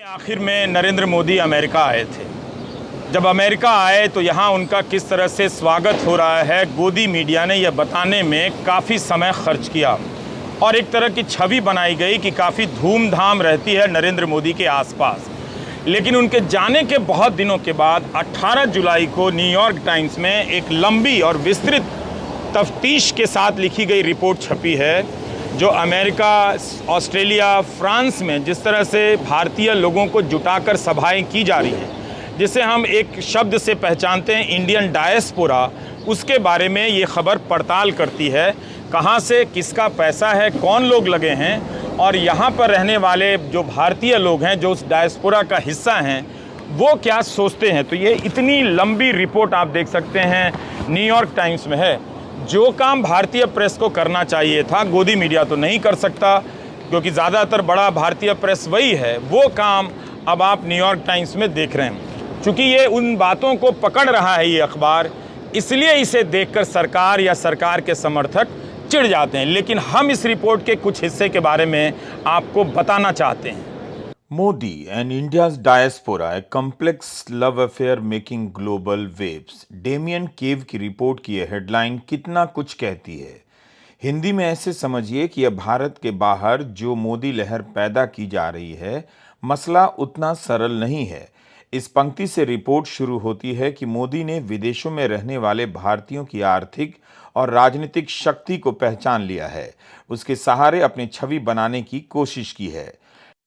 आखिर में नरेंद्र मोदी अमेरिका आए थे। जब अमेरिका आए तो यहाँ उनका किस तरह से स्वागत हो रहा है, गोदी मीडिया ने यह बताने में काफ़ी समय खर्च किया और एक तरह की छवि बनाई गई कि काफ़ी धूमधाम रहती है नरेंद्र मोदी के आसपास। लेकिन उनके जाने के बहुत दिनों के बाद 18 जुलाई को न्यूयॉर्क टाइम्स में एक लंबी और विस्तृत तफ्तीश के साथ लिखी गई रिपोर्ट छपी है, जो अमेरिका, ऑस्ट्रेलिया, फ्रांस में जिस तरह से भारतीय लोगों को जुटाकर सभाएं की जा रही हैं, जिसे हम एक शब्द से पहचानते हैं इंडियन डायस्पोरा, उसके बारे में ये खबर पड़ताल करती है। कहाँ से किसका पैसा है, कौन लोग लगे हैं और यहाँ पर रहने वाले जो भारतीय लोग हैं, जो उस डायस्पोरा का हिस्सा हैं, वो क्या सोचते हैं। तो ये इतनी लंबी रिपोर्ट आप देख सकते हैं न्यूयॉर्क टाइम्स में है। जो काम भारतीय प्रेस को करना चाहिए था, गोदी मीडिया तो नहीं कर सकता क्योंकि ज़्यादातर बड़ा भारतीय प्रेस वही है, वो काम अब आप न्यूयॉर्क टाइम्स में देख रहे हैं। चूँकि ये उन बातों को पकड़ रहा है ये अखबार, इसलिए इसे देखकर सरकार या सरकार के समर्थक चिढ़ जाते हैं। लेकिन हम इस रिपोर्ट के कुछ हिस्से के बारे में आपको बताना चाहते हैं। Modi and India's diaspora, a complex love affair making global waves। Damien Cave की रिपोर्ट की यह हेडलाइन कितना कुछ कहती है। हिंदी में ऐसे समझिए कि अब भारत के बाहर जो मोदी लहर पैदा की जा रही है, मसला उतना सरल नहीं है। इस पंक्ति से रिपोर्ट शुरू होती है कि मोदी ने विदेशों में रहने वाले भारतीयों की आर्थिक और राजनीतिक शक्ति को पहचान लिया है, उसके सहारे अपनी छवि बनाने की कोशिश की है।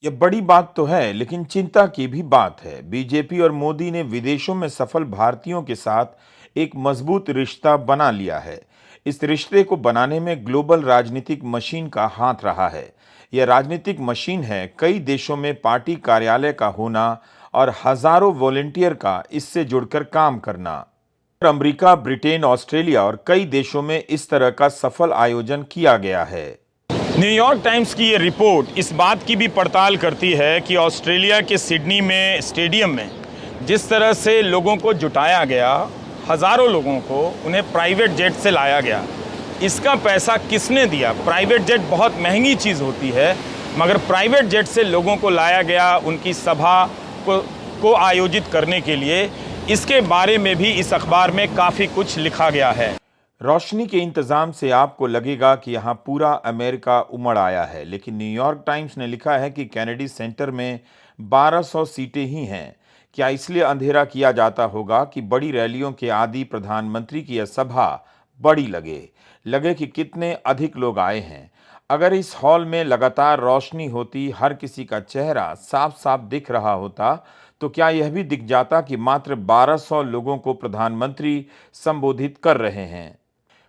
यह बड़ी बात तो है, लेकिन चिंता की भी बात है। बीजेपी और मोदी ने विदेशों में सफल भारतीयों के साथ एक मजबूत रिश्ता बना लिया है। इस रिश्ते को बनाने में ग्लोबल राजनीतिक मशीन का हाथ रहा है। यह राजनीतिक मशीन है कई देशों में पार्टी कार्यालय का होना और हजारों वॉलंटियर का इससे जुड़कर काम करना। अमेरिका, ब्रिटेन, ऑस्ट्रेलिया और कई देशों में इस तरह का सफल आयोजन किया गया है। न्यूयॉर्क टाइम्स की ये रिपोर्ट इस बात की भी पड़ताल करती है कि ऑस्ट्रेलिया के सिडनी में स्टेडियम में जिस तरह से लोगों को जुटाया गया, हज़ारों लोगों को उन्हें प्राइवेट जेट से लाया गया, इसका पैसा किसने दिया। प्राइवेट जेट बहुत महंगी चीज़ होती है, मगर प्राइवेट जेट से लोगों को लाया गया उनकी सभा को आयोजित करने के लिए, इसके बारे में भी इस अखबार में काफ़ी कुछ लिखा गया है। रोशनी के इंतजाम से आपको लगेगा कि यहाँ पूरा अमेरिका उमड़ आया है, लेकिन न्यूयॉर्क टाइम्स ने लिखा है कि कैनेडी सेंटर में 1200 सीटें ही हैं। क्या इसलिए अंधेरा किया जाता होगा कि बड़ी रैलियों के आदि प्रधानमंत्री की यह सभा बड़ी लगे कि कितने अधिक लोग आए हैं। अगर इस हॉल में लगातार रोशनी होती, हर किसी का चेहरा साफ साफ दिख रहा होता, तो क्या यह भी दिख जाता कि मात्र 1200 लोगों को प्रधानमंत्री संबोधित कर रहे हैं।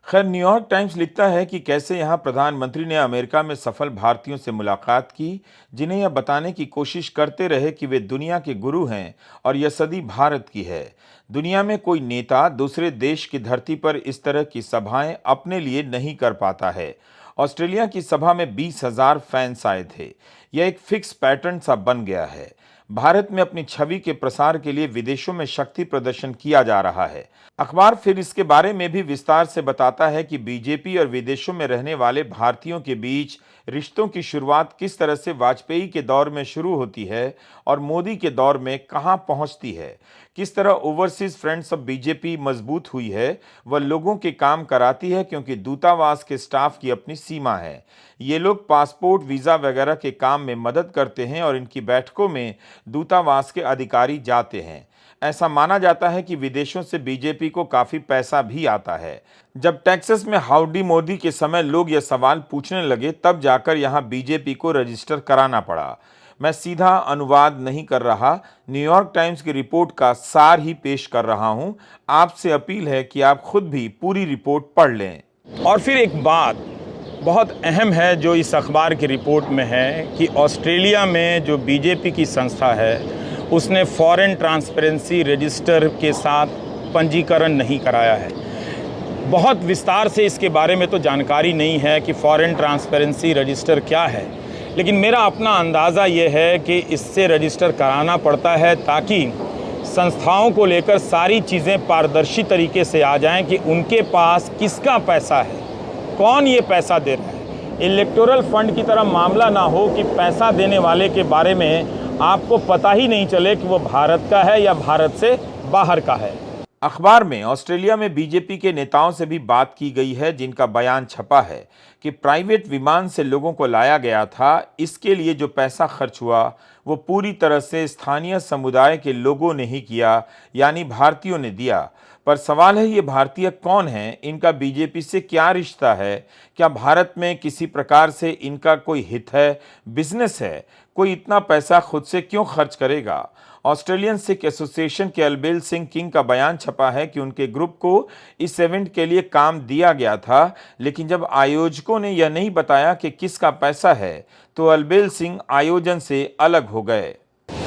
खैर, न्यूयॉर्क टाइम्स लिखता है कि कैसे यहाँ प्रधानमंत्री ने अमेरिका में सफल भारतीयों से मुलाकात की, जिन्हें यह बताने की कोशिश करते रहे कि वे दुनिया के गुरु हैं और यह सदी भारत की है। दुनिया में कोई नेता दूसरे देश की धरती पर इस तरह की सभाएं अपने लिए नहीं कर पाता है। ऑस्ट्रेलिया की सभा में 20,000 फैंस आए थे। यह एक फिक्स पैटर्न सा बन गया है। भारत में अपनी छवि के प्रसार के लिए विदेशों में शक्ति प्रदर्शन किया जा रहा है। अखबार फिर इसके बारे में भी विस्तार से बताता है कि बीजेपी और विदेशों में रहने वाले भारतीयों के बीच रिश्तों की शुरुआत किस तरह से वाजपेयी के दौर में शुरू होती है और मोदी के दौर में कहां पहुंचती है। किस तरह ओवरसीज फ्रेंड्स ऑफ बीजेपी मजबूत हुई है, वह लोगों के काम कराती है क्योंकि दूतावास के स्टाफ की अपनी सीमा है। ये लोग पासपोर्ट, वीज़ा वगैरह के काम में मदद करते हैं और इनकी बैठकों में दूतावास के अधिकारी जाते हैं। ऐसा माना जाता है कि विदेशों से बीजेपी को काफी पैसा भी आता है। जब टेक्सास में हाउडी मोदी के समय लोग यह सवाल पूछने लगे, तब जाकर यहां बीजेपी को रजिस्टर कराना पड़ा। मैं सीधा अनुवाद नहीं कर रहा, न्यूयॉर्क टाइम्स की रिपोर्ट का सार ही पेश कर रहा हूं। आपसे अपील है कि आप खुद भी पूरी रिपोर्ट पढ़ लें। और फिर एक बात बहुत अहम है जो इस अखबार की रिपोर्ट में है कि ऑस्ट्रेलिया में जो बीजेपी की संस्था है, उसने फॉरेन ट्रांसपेरेंसी रजिस्टर के साथ पंजीकरण नहीं कराया है। बहुत विस्तार से इसके बारे में तो जानकारी नहीं है कि फॉरेन ट्रांसपेरेंसी रजिस्टर क्या है, लेकिन मेरा अपना अंदाज़ा ये है कि इससे रजिस्टर कराना पड़ता है ताकि संस्थाओं को लेकर सारी चीज़ें पारदर्शी तरीके से आ जाएं कि उनके पास किसका पैसा है, कौन ये पैसा दे रहा है। इलेक्टोरल फंड की तरह मामला ना हो कि पैसा देने वाले के बारे में आपको पता ही नहीं चले कि वो भारत का है या भारत से बाहर का है। अखबार में ऑस्ट्रेलिया में बीजेपी के नेताओं से भी बात की गई है, जिनका बयान छपा है कि प्राइवेट विमान से लोगों को लाया गया था। इसके लिए जो पैसा खर्च हुआ वो पूरी तरह से स्थानीय समुदाय के लोगों ने ही किया, यानी भारतीयों ने दिया। पर सवाल है, ये भारतीय कौन हैं? इनका बीजेपी से क्या रिश्ता है? क्या भारत में किसी प्रकार से इनका कोई हित है, बिजनेस है? कोई इतना पैसा खुद से क्यों खर्च करेगा? ऑस्ट्रेलियन सिख एसोसिएशन के अलबेल सिंह किंग का बयान छपा है कि उनके ग्रुप को इस इवेंट के लिए काम दिया गया था, लेकिन जब आयोजकों ने यह नहीं बताया कि किसका पैसा है, तो अलबेल सिंह आयोजन से अलग हो गए।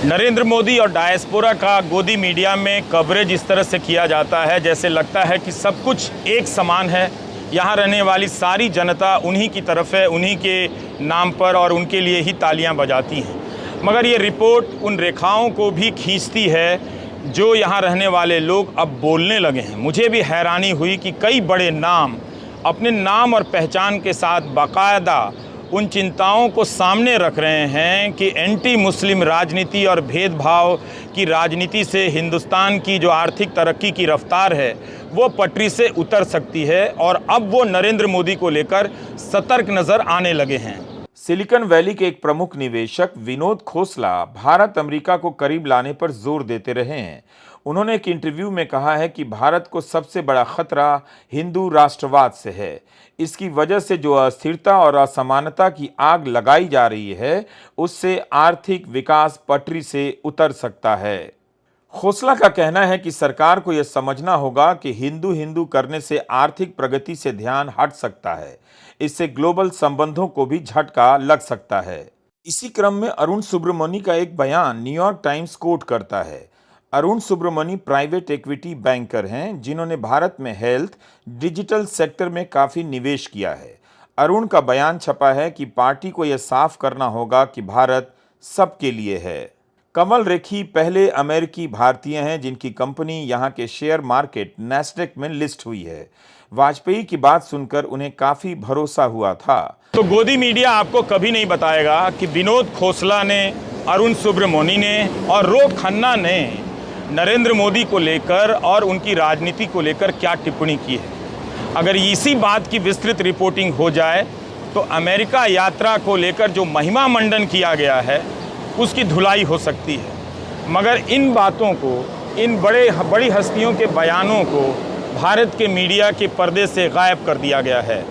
नरेंद्र मोदी और डायस्पोरा का गोदी मीडिया में कवरेज इस तरह से किया जाता है जैसे लगता है कि सब कुछ एक समान है। यहाँ रहने वाली सारी जनता उन्हीं की तरफ है, उन्हीं के नाम पर और उनके लिए ही तालियां बजाती हैं। मगर ये रिपोर्ट उन रेखाओं को भी खींचती है जो यहाँ रहने वाले लोग अब बोलने लगे हैं। मुझे भी हैरानी हुई कि कई बड़े नाम अपने नाम और पहचान के साथ बाकायदा उन चिंताओं को सामने रख रहे हैं कि एंटी मुस्लिम राजनीति और भेदभाव की राजनीति से हिंदुस्तान की जो आर्थिक तरक्की की रफ्तार है वो पटरी से उतर सकती है, और अब वो नरेंद्र मोदी को लेकर सतर्क नज़र आने लगे हैं। सिलिकॉन वैली के एक प्रमुख निवेशक विनोद खोसला भारत अमेरिका को करीब लाने पर जोर देते रहे हैं। उन्होंने एक इंटरव्यू में कहा है कि भारत को सबसे बड़ा खतरा हिंदू राष्ट्रवाद से है। इसकी वजह से जो अस्थिरता और असमानता की आग लगाई जा रही है, उससे आर्थिक विकास पटरी से उतर सकता है। खोसला का कहना है कि सरकार को यह समझना होगा कि हिंदू हिंदू करने से आर्थिक प्रगति से ध्यान हट सकता है। इससे ग्लोबल संबंधों को भी झटका लग सकता है। इसी क्रम में अरुण सुब्रमणी का एक बयान न्यूयॉर्क टाइम्स कोट करता है। Arun Subramani private equity banker हैं, जिन्होंने भारत में हेल्थ, डिजिटल सेक्टर में काफी निवेश किया है। अरुण का बयान छपा है कि पार्टी को यह साफ करना होगा कि भारत सबके लिए है। कमल रेखी पहले अमेरिकी भारतीय हैं जिनकी कंपनी यहां के शेयर मार्केट नैस्डैक में लिस्ट हुई है। वाजपेयी की बात सुनकर उन्हें काफी भरोसा हुआ था। तो गोदी मीडिया आपको कभी नहीं बताएगा कि विनोद खोसला ने, अरुण सुब्रमणी ने और रो खन्ना ने नरेंद्र मोदी को लेकर और उनकी राजनीति को लेकर क्या टिप्पणी की है। अगर इसी बात की विस्तृत रिपोर्टिंग हो जाए तो अमेरिका यात्रा को लेकर जो महिमा मंडन किया गया है उसकी धुलाई हो सकती है। मगर इन बातों को, इन बड़ी हस्तियों के बयानों को भारत के मीडिया के पर्दे से गायब कर दिया गया है।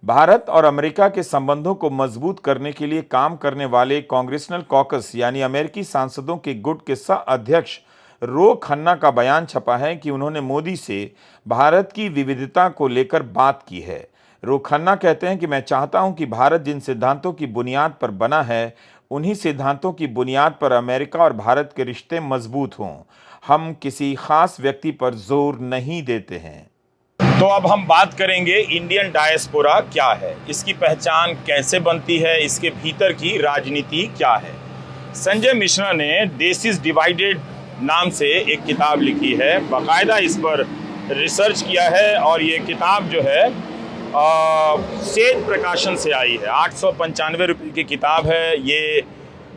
भारत और अमेरिका के संबंधों को मजबूत करने के लिए काम करने वाले कांग्रेसनल कॉकस यानी अमेरिकी सांसदों के गुट के सह अध्यक्ष रो खन्ना का बयान छपा है कि उन्होंने मोदी से भारत की विविधता को लेकर बात की है। रो खन्ना कहते हैं कि मैं चाहता हूं कि भारत जिन सिद्धांतों की बुनियाद पर बना है, उन्हीं सिद्धांतों की बुनियाद पर अमेरिका और भारत के रिश्ते मजबूत हों। हम किसी खास व्यक्ति पर जोर नहीं देते हैं। तो अब हम बात करेंगे इंडियन डायस्पोरा क्या है, इसकी पहचान कैसे बनती है, इसके भीतर की राजनीति क्या है। संजय मिश्रा ने देश इज डिवाइडेड नाम से एक किताब लिखी है, बाकायदा इस पर रिसर्च किया है, और ये किताब जो है सेज प्रकाशन से आई है। 895 रुपये की किताब है। ये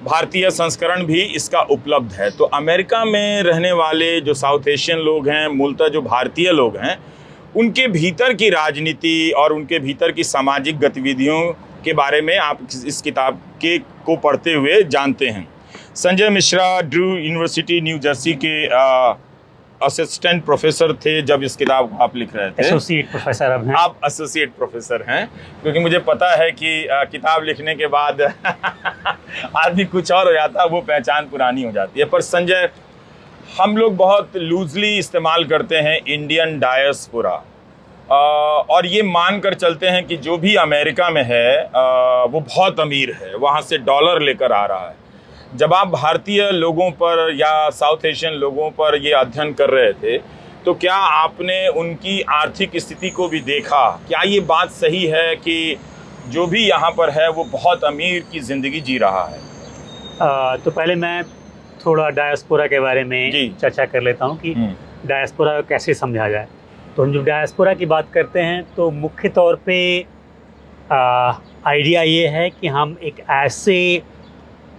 भारतीय संस्करण भी इसका उपलब्ध है। तो अमेरिका में रहने वाले जो साउथ एशियन लोग हैं, मूलतः जो भारतीय लोग हैं, उनके भीतर की राजनीति और उनके भीतर की सामाजिक गतिविधियों के बारे में आप इस किताब को पढ़ते हुए जानते हैं। Sanjay Mishra Drew university new Jersey के असिस्टेंट प्रोफेसर थे जब इस किताब को आप लिख रहे थे। एसोसिएट प्रोफेसर अब हैं। आप एसोसिएट प्रोफेसर हैं, क्योंकि मुझे पता है कि किताब लिखने के बाद आदमी कुछ और हो जाता है, वो पहचान पुरानी हो जाती है। पर संजय, हम लोग बहुत लूजली इस्तेमाल करते हैं इंडियन डायस्पोरा, और ये मान कर चलते हैं कि जो भी अमेरिका में है वो बहुत अमीर है, वहाँ से डॉलर लेकर आ रहा है। जब आप भारतीय लोगों पर या साउथ एशियन लोगों पर ये अध्ययन कर रहे थे, तो क्या आपने उनकी आर्थिक स्थिति को भी देखा? क्या ये बात सही है कि जो भी यहाँ पर है वो बहुत अमीर की ज़िंदगी जी रहा है? तो पहले मैं थोड़ा डायस्पोरा के बारे में चर्चा कर लेता हूँ कि डायस्पोरा कैसे समझा जाए। तो हम जब डायस्पोरा की बात करते हैं तो मुख्य तौर पे आइडिया ये है कि हम एक ऐसे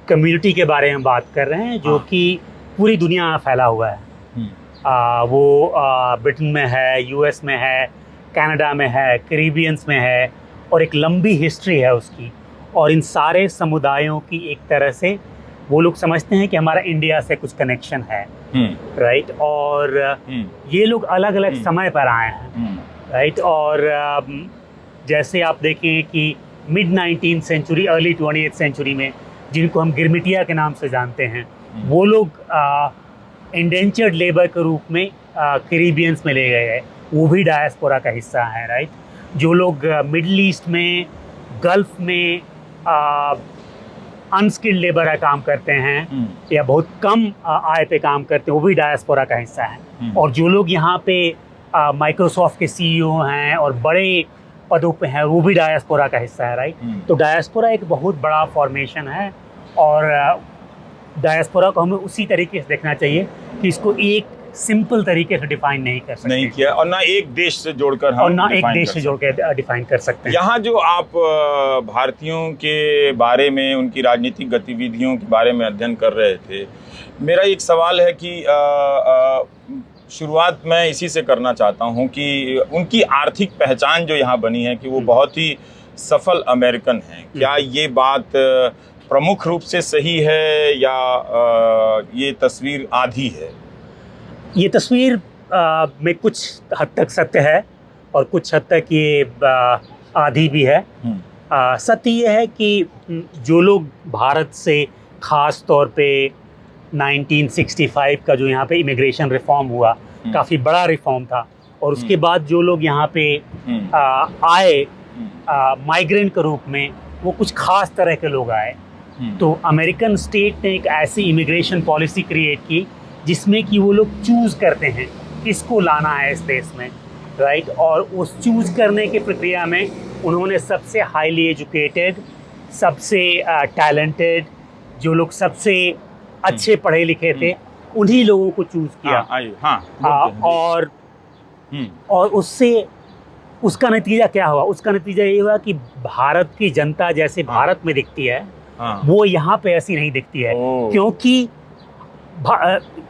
कम्युनिटी के बारे में बात कर रहे हैं जो कि पूरी दुनिया में फैला हुआ है। वो ब्रिटेन में है, यूएस में है, कनाडा में है, कैरिबियंस में है, और एक लंबी हिस्ट्री है उसकी। और इन सारे समुदायों की एक तरह से वो लोग समझते हैं कि हमारा इंडिया से कुछ कनेक्शन है, राइट। और ये लोग अलग अलग समय पर आए हैं, राइट। और जैसे आप देखें कि mid 19th century, early 20th century में जिनको हम गिरमिटिया के नाम से जानते हैं, वो लोग इंडेंचर्ड लेबर के रूप में कैरिबियंस में ले गए हैं, वो भी डायस्पोरा का हिस्सा है, राइट। जो लोग मिडल ईस्ट में, गल्फ में अनस्किल्ड लेबर का काम करते हैं या बहुत कम आय पे काम करते हैं, वो भी डायस्पोरा का हिस्सा है। और जो लोग यहाँ पे माइक्रोसॉफ्ट के सीईओ हैं और बड़े पदों पे हैं, वो भी डायस्पोरा का हिस्सा है, राइट। तो डायस्पोरा एक बहुत बड़ा फॉर्मेशन है, और डायस्पोरा को हमें उसी तरीके से देखना चाहिए कि इसको एक सिंपल तरीके से डिफाइन नहीं कर सकते, नहीं किया, और ना एक देश से जोड़कर हम, और ना एक देश से जोड़कर डिफाइन कर सकते हैं। यहाँ जो आप भारतीयों के बारे में, उनकी राजनीतिक गतिविधियों के बारे में अध्ययन कर रहे थे, मेरा एक सवाल है कि शुरुआत मैं इसी से करना चाहता हूँ कि उनकी आर्थिक पहचान जो यहाँ बनी है कि वो बहुत ही सफल अमेरिकन हैं। क्या ये बात प्रमुख रूप से सही है या ये तस्वीर आधी है? ये तस्वीर में कुछ हद तक सत्य है और कुछ हद तक ये आधी भी है। सत्य ये है कि जो लोग भारत से, ख़ास तौर पे 1965 का जो यहाँ पे इमिग्रेशन रिफॉर्म हुआ, काफ़ी बड़ा रिफॉर्म था, और उसके बाद जो लोग यहाँ पे आए माइग्रेंट के रूप में, वो कुछ ख़ास तरह के लोग आए। तो अमेरिकन स्टेट ने एक ऐसी इमिग्रेशन पॉलिसी क्रिएट की जिसमें कि वो लोग चूज़ करते हैं किसको लाना है इस देश में, राइट। और उस चूज़ करने की प्रक्रिया में उन्होंने सबसे हाईली एजुकेटेड, सबसे टैलेंटेड, जो लोग सबसे अच्छे पढ़े लिखे थे, उन्हीं लोगों को चूज़ किया। और उससे उसका नतीजा क्या हुआ? उसका नतीजा ये हुआ कि भारत की जनता जैसे भारत में दिखती है, वो यहाँ पे ऐसी नहीं दिखती है, क्योंकि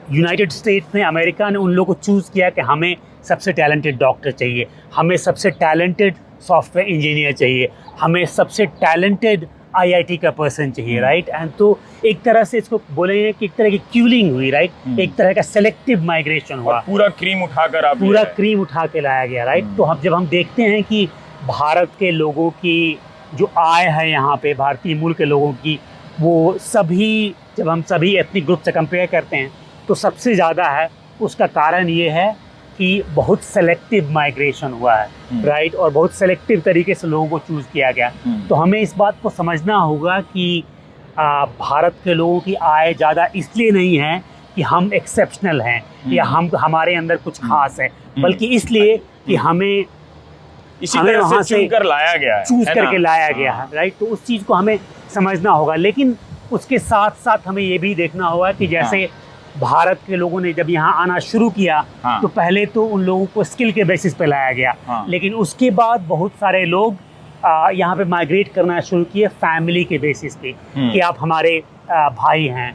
यूनाइटेड स्टेट्स में, अमेरिका ने उन लोगों को चूज़ किया कि हमें सबसे टैलेंटेड डॉक्टर चाहिए, हमें सबसे टैलेंटेड सॉफ्टवेयर इंजीनियर चाहिए, हमें सबसे टैलेंटेड आईआईटी का पर्सन चाहिए, राइट। एंड तो एक तरह से इसको बोलेंगे कि एक तरह की क्यूलिंग हुई, राइट। एक तरह का सेलेक्टिव माइग्रेशन हुआ, पूरा क्रीम उठाकर पूरा क्रीम उठा के लाया गया, राइट। तो हम जब हम देखते हैं कि भारत के लोगों की जो आय है यहाँ पे, भारतीय मूल के लोगों की, वो सभी, जब हम सभी एथनिक ग्रुप से कंपेयर करते हैं तो सबसे ज़्यादा है। उसका कारण ये है कि बहुत सेलेक्टिव माइग्रेशन हुआ है, राइट, और बहुत सेलेक्टिव तरीके से लोगों को चूज़ किया गया। तो हमें इस बात को समझना होगा कि भारत के लोगों की आय ज़्यादा इसलिए नहीं है कि हम एक्सेप्शनल हैं या हमारे अंदर कुछ खास है, बल्कि इसलिए कि हमें इसी तरह से चुन कर लाया गया है, चूज़ करके लाया गया है, राइट। तो उस चीज़ को हमें समझना होगा, लेकिन उसके साथ साथ हमें ये भी देखना होगा कि जैसे भारत के लोगों ने जब यहाँ आना शुरू किया, तो पहले तो उन लोगों को स्किल के बेसिस पे लाया गया, लेकिन उसके बाद बहुत सारे लोग यहाँ पे माइग्रेट करना शुरू किए फैमिली के बेसिस पे, कि आप हमारे भाई हैं,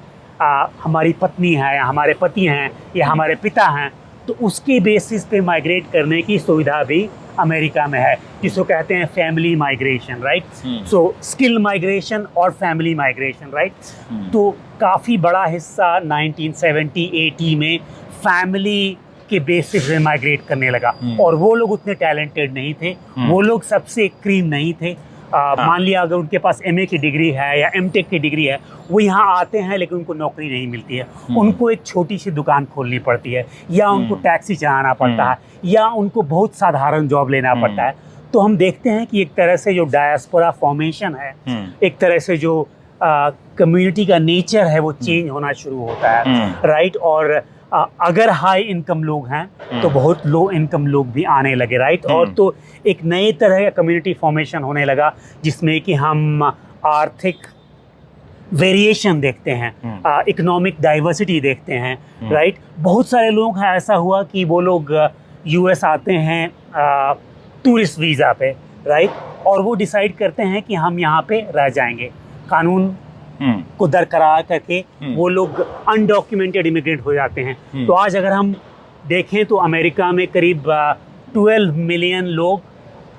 हमारी पत्नी है, या हमारे पति हैं, या हमारे पिता हैं। तो उसके बेसिस पे माइग्रेट करने की सुविधा भी अमेरिका में है, जिसको कहते हैं family migration, right. So skill migration और फैमिली माइग्रेशन, राइट। तो काफ़ी बड़ा हिस्सा 1970-80 में फैमिली के बेसिस पे माइग्रेट करने लगा, और वो लोग उतने टैलेंटेड नहीं थे, वो लोग सबसे क्रीम नहीं थे। मान लिया अगर उनके पास एमए की डिग्री है या एमटेक की डिग्री है, वो यहाँ आते हैं लेकिन उनको नौकरी नहीं मिलती है, उनको एक छोटी सी दुकान खोलनी पड़ती है, या उनको टैक्सी चलाना पड़ता है, या उनको बहुत साधारण जॉब लेना पड़ता है। तो हम देखते हैं कि एक तरह से जो डायस्पोरा फॉर्मेशन है, एक तरह से जो कम्युनिटी का नेचर है, वो चेंज होना शुरू होता है, राइट। और अगर हाई इनकम लोग हैं तो बहुत लो इनकम लोग भी आने लगे, राइट। और तो एक नए तरह का कम्युनिटी फॉर्मेशन होने लगा, जिसमें कि हम आर्थिक वेरिएशन देखते हैं, इकोनॉमिक डाइवर्सिटी देखते हैं, राइट। बहुत सारे लोग हैं, ऐसा हुआ कि वो लोग यूएस आते हैं टूरिस्ट वीज़ा पे, राइट, और वो डिसाइड करते हैं कि हम यहाँ पे रह जाएंगे। कानून को दरकरार करके वो लोग अनडॉक्यूमेंटेड इमिग्रेंट हो जाते हैं। तो आज अगर हम देखें तो अमेरिका में करीब 12 मिलियन लोग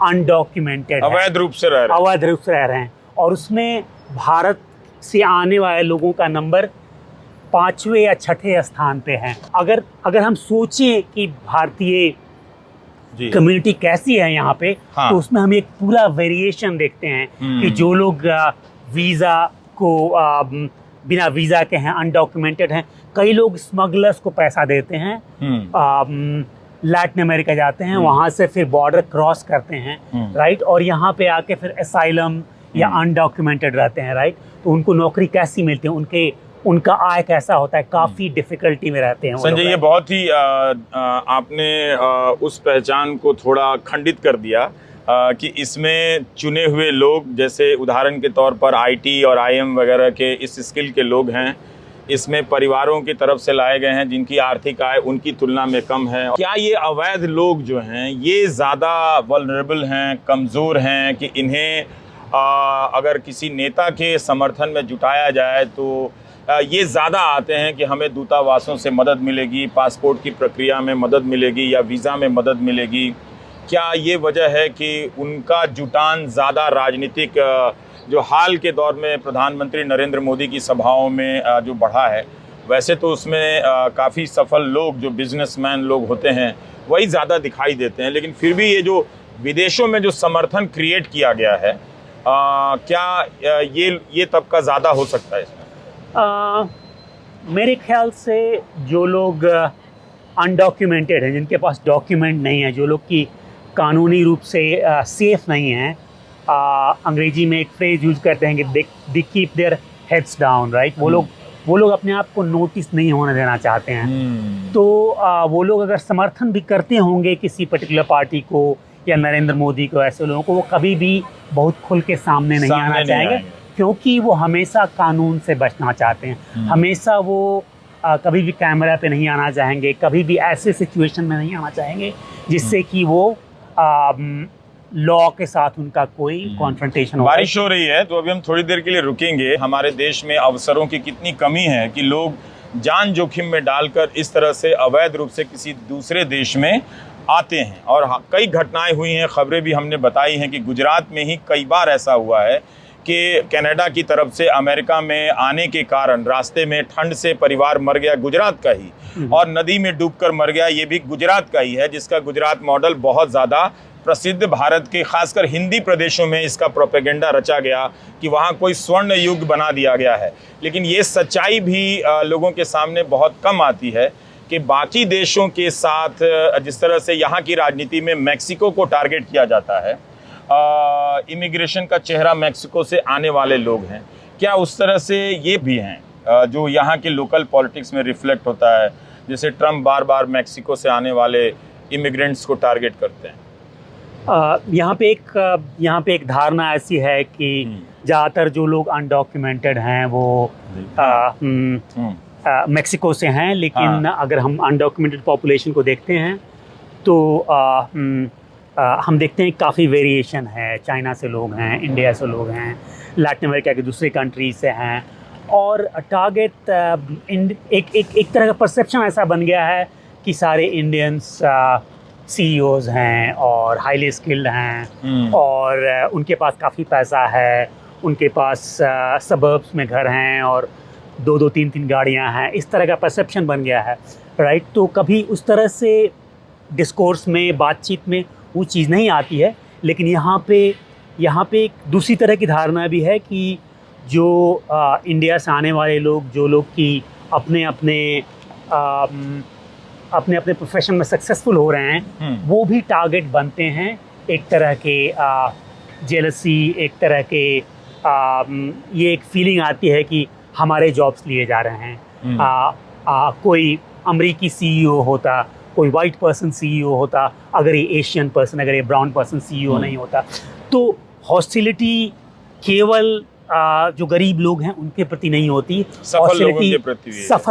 अनडॉक्यूमेंटेड अवैध रूप से रह रहे हैं, और उसमें भारत से आने वाले लोगों का नंबर 5वें या 6ठे स्थान पे है। अगर हम सोचें कि भारतीय कम्युनिटी कैसी है यहाँ पे, हाँ। तो उसमें हम एक पूरा वेरिएशन देखते हैं कि जो लोग वीज़ा को बिना वीज़ा के हैं, अनडॉक्यूमेंटेड हैं, कई लोग स्मगलर्स को पैसा देते हैं, लैटिन अमेरिका जाते हैं, वहाँ से फिर बॉर्डर क्रॉस करते हैं, राइट, और यहाँ पे आके फिर असाइलम या अनडॉक्यूमेंटेड रहते हैं, राइट। तो उनको नौकरी कैसी मिलती है, उनका आय कैसा होता है, काफ़ी डिफिकल्टी में रहते हैं संजय। ये बहुत ही आपने उस पहचान को थोड़ा खंडित कर दिया कि इसमें चुने हुए लोग, जैसे उदाहरण के तौर पर आईटी और आईएम वगैरह के इस स्किल के लोग हैं, इसमें परिवारों की तरफ से लाए गए हैं जिनकी आर्थिक आय उनकी तुलना में कम है। क्या ये अवैध लोग जो हैं ये ज़्यादा वल्नरेबल हैं, कमज़ोर हैं कि इन्हें अगर किसी नेता के समर्थन में जुटाया जाए तो ये ज़्यादा आते हैं कि हमें दूतावासों से मदद मिलेगी, पासपोर्ट की प्रक्रिया में मदद मिलेगी या वीज़ा में मदद मिलेगी? क्या ये वजह है कि उनका जुटान ज़्यादा राजनीतिक, जो हाल के दौर में प्रधानमंत्री नरेंद्र मोदी की सभाओं में जो बढ़ा है, वैसे तो उसमें काफ़ी सफल लोग जो बिजनेसमैन लोग होते हैं वही ज़्यादा दिखाई देते हैं, लेकिन फिर भी ये जो विदेशों में जो समर्थन क्रिएट किया गया है, क्या ये तबका ज़्यादा हो सकता है इसमें? मेरे ख्याल से जो लोग अनडॉक्यूमेंटेड हैं, जिनके पास डॉक्यूमेंट नहीं है, जो लोग की कानूनी रूप से सेफ नहीं हैं, अंग्रेजी में एक फ्रेज यूज करते हैं कि they keep their heads down, right. वो लोग अपने आप को नोटिस नहीं होने देना चाहते हैं। तो वो लोग अगर समर्थन भी करते होंगे किसी पर्टिकुलर पार्टी को या नरेंद्र मोदी को, ऐसे लोगों को वो कभी भी बहुत खुल के सामने नहीं आना चाहेंगे, क्योंकि वो हमेशा कानून से बचना चाहते हैं। हमेशा वो कभी भी कैमरा पे नहीं आना चाहेंगे, कभी भी ऐसे सिचुएशन में नहीं आना चाहेंगे जिससे कि वो लॉ के साथ उनका कोई कॉन्फ्रंटेशन हो। बारिश हो रही है तो अभी हम थोड़ी देर के लिए रुकेंगे। हमारे देश में अवसरों की कितनी कमी है कि लोग जान जोखिम में डालकर इस तरह से अवैध रूप से किसी दूसरे देश में आते हैं, और कई घटनाएं हुई हैं, खबरें भी हमने बताई हैं कि गुजरात में ही कई बार ऐसा हुआ है कि कनाडा की तरफ से अमेरिका में आने के कारण रास्ते में ठंड से परिवार मर गया, गुजरात का ही, और नदी में डूबकर मर गया, ये भी गुजरात का ही है, जिसका गुजरात मॉडल बहुत ज़्यादा प्रसिद्ध, भारत के खासकर हिंदी प्रदेशों में इसका प्रोपेगेंडा रचा गया कि वहाँ कोई स्वर्ण युग बना दिया गया है। लेकिन ये सच्चाई भी लोगों के सामने बहुत कम आती है कि बाकी देशों के साथ जिस तरह से यहाँ की राजनीति में मैक्सिको को टारगेट किया जाता है, इमिग्रेशन का चेहरा मैक्सिको से आने वाले लोग हैं, क्या उस तरह से ये भी हैं जो यहाँ के लोकल पॉलिटिक्स में रिफ्लेक्ट होता है, जैसे ट्रम्प बार बार मैक्सिको से आने वाले इमिग्रेंट्स को टारगेट करते हैं? यहाँ पे एक धारणा ऐसी है कि ज़्यादातर जो लोग अनडॉक्यूमेंटेड हैं वो मैक्सिको से हैं, लेकिन अगर हम अनडॉक्यूमेंटेड पॉपुलेशन को देखते हैं तो हम देखते हैं काफ़ी वेरिएशन है। चाइना से लोग हैं, इंडिया से लोग हैं, लैटिन अमेरिका के दूसरे कंट्रीज से हैं, और टारगेट एक तरह का परसेप्शन ऐसा बन गया है कि सारे इंडियंस CEOs हैं और हाईली स्किल्ड हैं और उनके पास काफ़ी पैसा है, उनके पास सबर्ब्स में घर हैं और 2-2, 3-3 गाड़ियां हैं, इस तरह का परसेप्शन बन गया है, राइट। तो कभी उस तरह से डिस्कोर्स में, बातचीत में वो चीज़ नहीं आती है, लेकिन यहाँ पे एक दूसरी तरह की धारणा भी है कि जो इंडिया से आने वाले लोग, जो लोग कि अपने अपने प्रोफेशन में सक्सेसफुल हो रहे हैं, वो भी टारगेट बनते हैं। एक तरह के जेलसी, एक तरह के ये एक फीलिंग आती है कि हमारे जॉब्स लिए जा रहे हैं। कोई अमेरिकी CEO होता, कोई वाइट पर्सन CEO होता, अगर ये एशियन पर्सन, अगर ये ब्राउन पर्सन CEO नहीं होता, तो हॉस्टिलिटी केवल जो गरीब लोग हैं उनके प्रति नहीं होती, सफल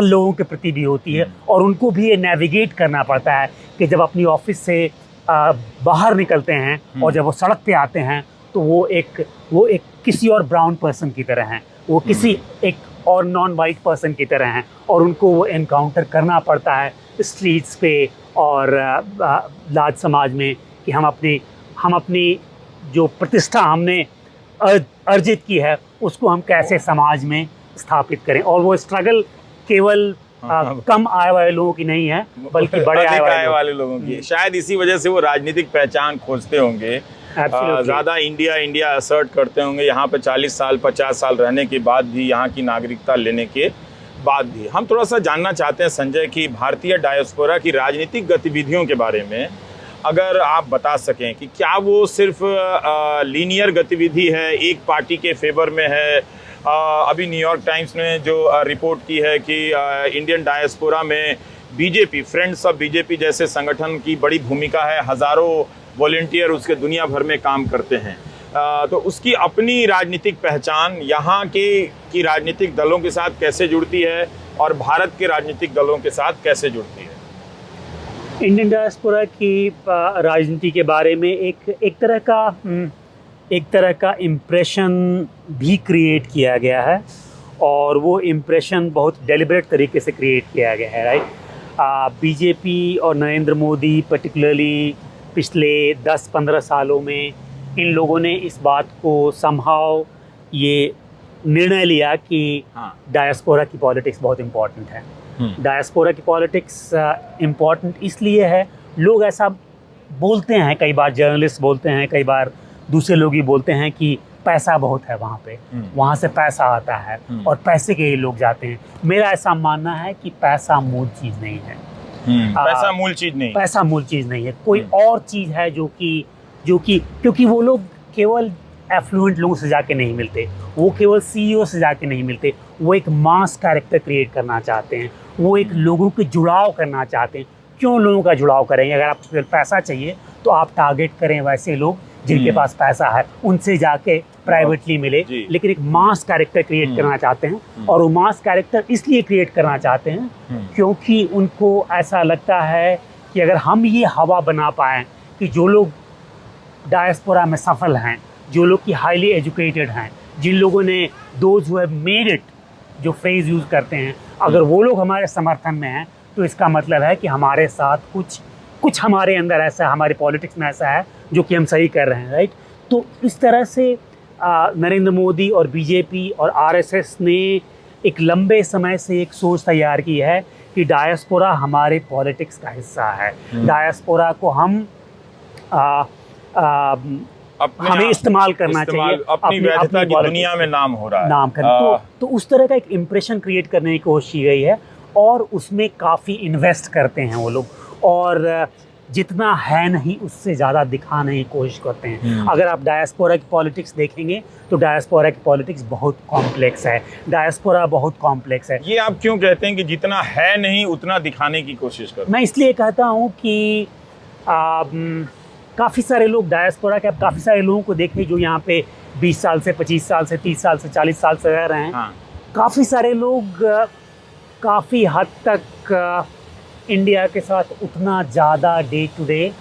लोगों के प्रति भी होती है, और उनको भी ये नेविगेट करना पड़ता है कि जब अपनी ऑफिस से बाहर निकलते हैं और जब वो सड़क पे आते हैं तो वो एक किसी और ब्राउन पर्सन की तरह हैं, वो किसी एक और नॉन वाइट पर्सन की तरह हैं और उनको वो एनकाउंटर करना पड़ता है स्ट्रीट्स पे और लाज समाज में कि हम अपनी जो प्रतिष्ठा हमने अर्जित की है उसको हम कैसे समाज में स्थापित करें। और वो स्ट्रगल केवल कम आय वाले लोगों की नहीं है बल्कि बड़े आय वाले लोगों की। शायद इसी वजह से वो राजनीतिक पहचान खोजते होंगे, ज़्यादा इंडिया असर्ट करते होंगे यहाँ पे 40 साल 50 साल रहने के बाद भी, यहाँ की नागरिकता लेने के बाद भी। हम थोड़ा सा जानना चाहते हैं संजय कि भारतीय डायस्पोरा की राजनीतिक गतिविधियों के बारे में अगर आप बता सकें कि क्या वो सिर्फ लीनियर गतिविधि है, एक पार्टी के फेवर में है। अभी न्यूयॉर्क टाइम्स ने जो रिपोर्ट की है कि इंडियन डायस्पोरा में बीजेपी, फ्रेंड्स ऑफ बीजेपी जैसे संगठन की बड़ी भूमिका है, हज़ारों वॉलेंटियर उसके दुनिया भर में काम करते हैं। तो उसकी अपनी राजनीतिक पहचान यहाँ की राजनीतिक दलों के साथ कैसे जुड़ती है और भारत के राजनीतिक दलों के साथ कैसे जुड़ती है? इंडियन डायस्पोरा की राजनीति के बारे में एक तरह का इम्प्रेशन भी क्रिएट किया गया है और वो इम्प्रेशन बहुत डेलिब्रेट तरीके से क्रिएट किया गया है, राइट। बीजेपी और नरेंद्र मोदी पर्टिकुलरली पिछले 10-15 सालों में इन लोगों ने इस बात को समहाउ ये निर्णय लिया कि डायस्पोरा की पॉलिटिक्स बहुत इम्पॉर्टेंट है। डायस्पोरा की पॉलिटिक्स इम्पॉर्टेंट इसलिए है, लोग ऐसा बोलते हैं, कई बार जर्नलिस्ट बोलते हैं, कई बार दूसरे लोग ही बोलते हैं कि पैसा बहुत है वहाँ पे, वहाँ से पैसा आता है और पैसे के लिए लोग जाते हैं। मेरा ऐसा मानना है कि पैसा मूल चीज़ नहीं है। पैसा मूल चीज़ नहीं, पैसा मूल चीज़ नहीं है, कोई और चीज़ है जो कि क्योंकि वो लोग केवल एफ्लुएंट लोगों से जाके नहीं मिलते, वो केवल सीईओ से जाके नहीं मिलते, वो एक मास कैरेक्टर क्रिएट करना चाहते हैं, वो एक लोगों के जुड़ाव करना चाहते हैं। क्यों लोगों का जुड़ाव करेंगे? अगर आपको पैसा चाहिए तो आप टारगेट करें वैसे लोग जिनके पास पैसा है, उनसे जाके प्राइवेटली मिले, लेकिन एक मास कैरेक्टर क्रिएट करना चाहते हैं। और वो मास कैरेक्टर इसलिए क्रिएट करना चाहते हैं क्योंकि उनको ऐसा लगता है कि अगर हम ये हवा बना पाएँ कि जो लोग डायस्पोरा में सफल हैं, जो लोग की हाईली एजुकेटेड हैं, जिन लोगों ने those who have made it जो फ्रेज यूज़ करते हैं, अगर वो लोग हमारे समर्थन में हैं तो इसका मतलब है कि हमारे साथ कुछ हमारे अंदर ऐसा, हमारे पॉलिटिक्स में ऐसा है जो कि हम सही कर रहे हैं, राइट। तो इस तरह से नरेंद्र मोदी और बीजेपी और आरएसएस ने एक लंबे समय से एक सोच तैयार की है कि डायस्पोरा हमारे पॉलिटिक्स का हिस्सा है। डायस्पोरा को हमें इस्तेमाल करना चाहिए, अपनी वैधता की दुनिया में नाम हो रहा है, नाम करना। तो उस तरह का एक इम्प्रेशन क्रिएट करने की कोशिश की गई है और उसमें काफ़ी इन्वेस्ट करते हैं वो लोग, और जितना है नहीं उससे ज़्यादा दिखाने की कोशिश करते हैं। अगर आप डायस्पोरा की पॉलिटिक्स देखेंगे तो डायस्पोरा की पॉलिटिक्स बहुत कॉम्प्लेक्स है, डायस्पोरा बहुत कॉम्प्लेक्स है। ये आप क्यों कहते हैं कि जितना है नहीं उतना दिखाने की कोशिश करते हैं? मैं इसलिए कहता हूँ कि काफ़ी सारे लोग डायस्पोरा के, आप काफ़ी सारे लोगों को देखें जो यहाँ पे 20 साल से 25 साल से 30 साल से 40 साल से रह रहे हैं। काफ़ी सारे लोग काफ़ी हद तक इंडिया के साथ उतना ज़्यादा डे टू डे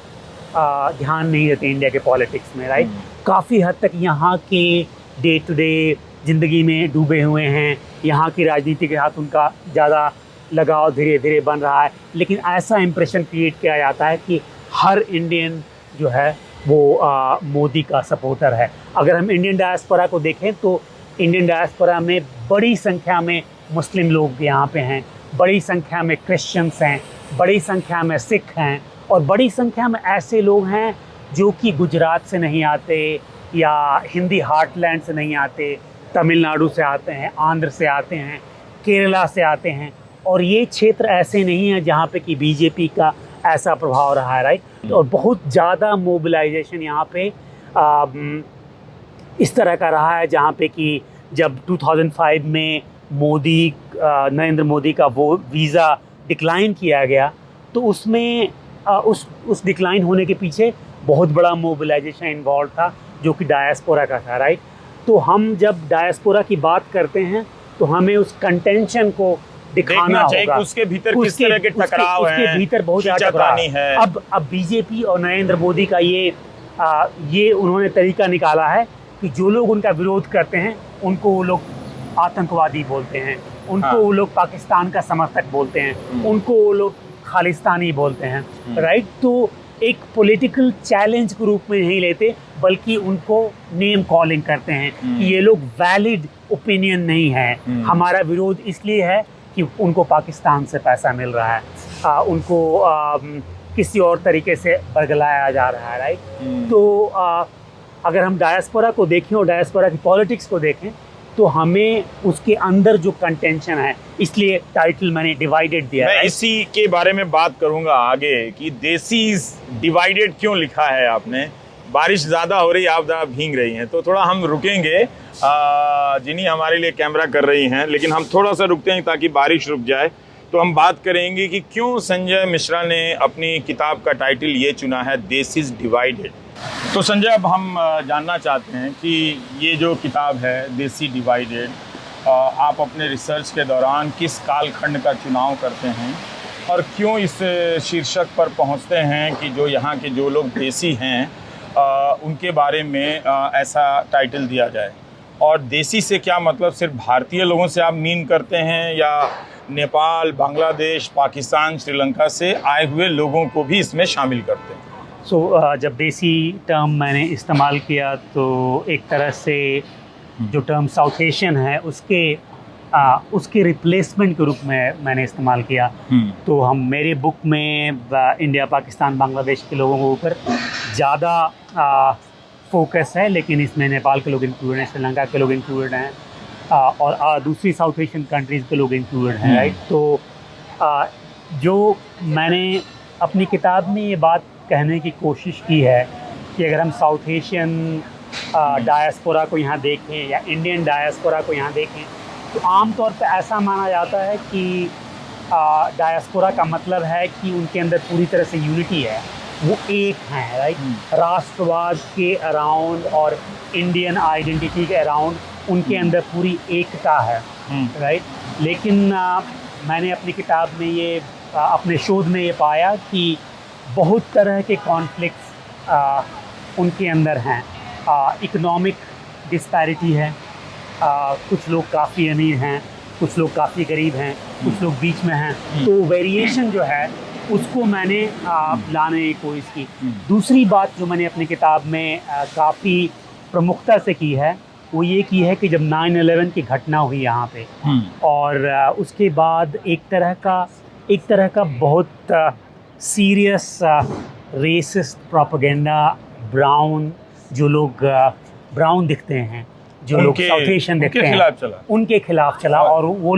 ध्यान नहीं देते इंडिया के पॉलिटिक्स में, राइट। काफ़ी हद तक यहाँ के डे टू डे ज़िंदगी में डूबे हुए हैं, यहाँ की राजनीति के साथ उनका ज़्यादा लगाव धीरे धीरे बन रहा है। लेकिन ऐसा इम्प्रेशन क्रिएट किया जाता है कि हर इंडियन जो है वो मोदी का सपोर्टर है। अगर हम इंडियन डायस्पोरा को देखें तो इंडियन डायस्पोरा में बड़ी संख्या में मुस्लिम लोग यहाँ पे हैं, बड़ी संख्या में क्रिश्चियंस हैं, बड़ी संख्या में सिख हैं और बड़ी संख्या में ऐसे लोग हैं जो कि गुजरात से नहीं आते या हिंदी हार्टलैंड से नहीं आते, तमिलनाडु से आते हैं, आंध्र से आते हैं, केरला से आते हैं। और ये क्षेत्र ऐसे नहीं है जहाँ पे कि बीजेपी का ऐसा प्रभाव रहा है, राइट। और बहुत ज़्यादा मोबिलाइजेशन यहाँ पे इस तरह का रहा है जहाँ पे कि जब 2005 में नरेंद्र मोदी का वो वीज़ा डिक्लाइन किया गया तो उसमें उस डिक्लाइन होने के पीछे बहुत बड़ा मोबिलाइजेशन इन्वॉल्व था जो कि डायस्पोरा का था, राइट। तो हम जब डायस्पोरा की बात करते हैं तो हमें उस कंटेंशन को दिखाना होगा, उसके भीतर किस तरह के टकराव हैं, उसके भीतर बहुत ज़्यादा टकराव है। अब बीजेपी और नरेंद्र मोदी का ये उन्होंने तरीका निकाला है कि जो लोग उनका विरोध करते हैं उनको वो लोग आतंकवादी बोलते हैं, उनको हाँ। वो लोग पाकिस्तान का समर्थक बोलते हैं, उनको वो लोग खालिस्तानी बोलते हैं, राइट। तो एक पॉलिटिकल चैलेंज के रूप में नहीं लेते, बल्कि उनको नेम कॉलिंग करते हैं कि ये लोग वैलिड ओपिनियन नहीं है। हमारा विरोध इसलिए है कि उनको पाकिस्तान से पैसा मिल रहा है, उनको किसी और तरीके से बरगलाया जा रहा है, राइट। तो अगर हम डायस्पोरा को देखें और डायस्पोरा की पॉलिटिक्स को देखें, तो हमें उसके अंदर जो कंटेंशन है, इसलिए टाइटल मैंने डिवाइडेड दिया है। मैं इसी के बारे में बात करूंगा आगे कि देसीज डिवाइडेड क्यों लिखा है आपने। बारिश ज़्यादा हो रही है, आप ज़्यादा भीग रही हैं, तो थोड़ा हम रुकेंगे। जिन्हीं हमारे लिए कैमरा कर रही हैं, लेकिन हम थोड़ा सा रुकते हैं ताकि बारिश रुक जाए। तो हम बात करेंगे कि क्यों संजय मिश्रा ने अपनी किताब का टाइटल ये चुना है, देसीज डिवाइडेड। तो संजय, अब हम जानना चाहते हैं कि ये जो किताब है देसी डिवाइडेड, आप अपने रिसर्च के दौरान किस कालखंड का चुनाव करते हैं और क्यों इस शीर्षक पर पहुंचते हैं कि जो यहाँ के जो लोग देसी हैं उनके बारे में ऐसा टाइटल दिया जाए। और देसी से क्या मतलब, सिर्फ भारतीय लोगों से आप मीन करते हैं या नेपाल, बांग्लादेश, पाकिस्तान, श्रीलंका से आए हुए लोगों को भी इसमें शामिल करते हैं? जब देसी टर्म मैंने इस्तेमाल किया तो एक तरह से जो टर्म साउथ एशियन है उसके रिप्लेसमेंट के रूप में मैंने इस्तेमाल किया। तो हम मेरे बुक में इंडिया, पाकिस्तान, बांग्लादेश के लोगों के ऊपर ज़्यादा फोकस है, लेकिन इसमें नेपाल के लोग इंक्लूडेड हैं, श्रीलंका के लोग इंक्लूडेड हैं, और दूसरी साउथ एशियन कंट्रीज़ के लोग इंक्लूडेड हैं, राइट। तो जो मैंने अपनी किताब में ये बात कहने की कोशिश की है कि अगर हम साउथ एशियन डायस्पोरा को यहाँ देखें या इंडियन डायस्पोरा को यहाँ देखें, तो आमतौर पे ऐसा माना जाता है कि डायस्पोरा का मतलब है कि उनके अंदर पूरी तरह से यूनिटी है, वो एक हैं, राइट। राष्ट्रवाद के अराउंड और इंडियन आइडेंटिटी के अराउंड उनके अंदर पूरी एकता है, राइट। लेकिन मैंने अपनी किताब में ये अपने शोध में ये पाया कि बहुत तरह के कॉन्फ्लिक्ट्स उनके अंदर हैं। इकोनॉमिक डिस्पैरिटी है, कुछ लोग काफ़ी अमीर हैं, कुछ लोग काफ़ी गरीब हैं, कुछ लोग बीच में हैं। तो वेरिएशन जो है उसको मैंने लाने की कोशिश की। दूसरी बात जो मैंने अपनी किताब में काफ़ी प्रमुखता से की है, वो ये की है कि जब 9/11 की घटना हुई यहाँ पे, और उसके बाद एक तरह का बहुत सीरियस रेसिस्ट प्रोपेगेंडा जो लोग ब्राउन दिखते हैं, जो लोग साउथ एशियन दिखते हैं, उनके खिलाफ चला, और वो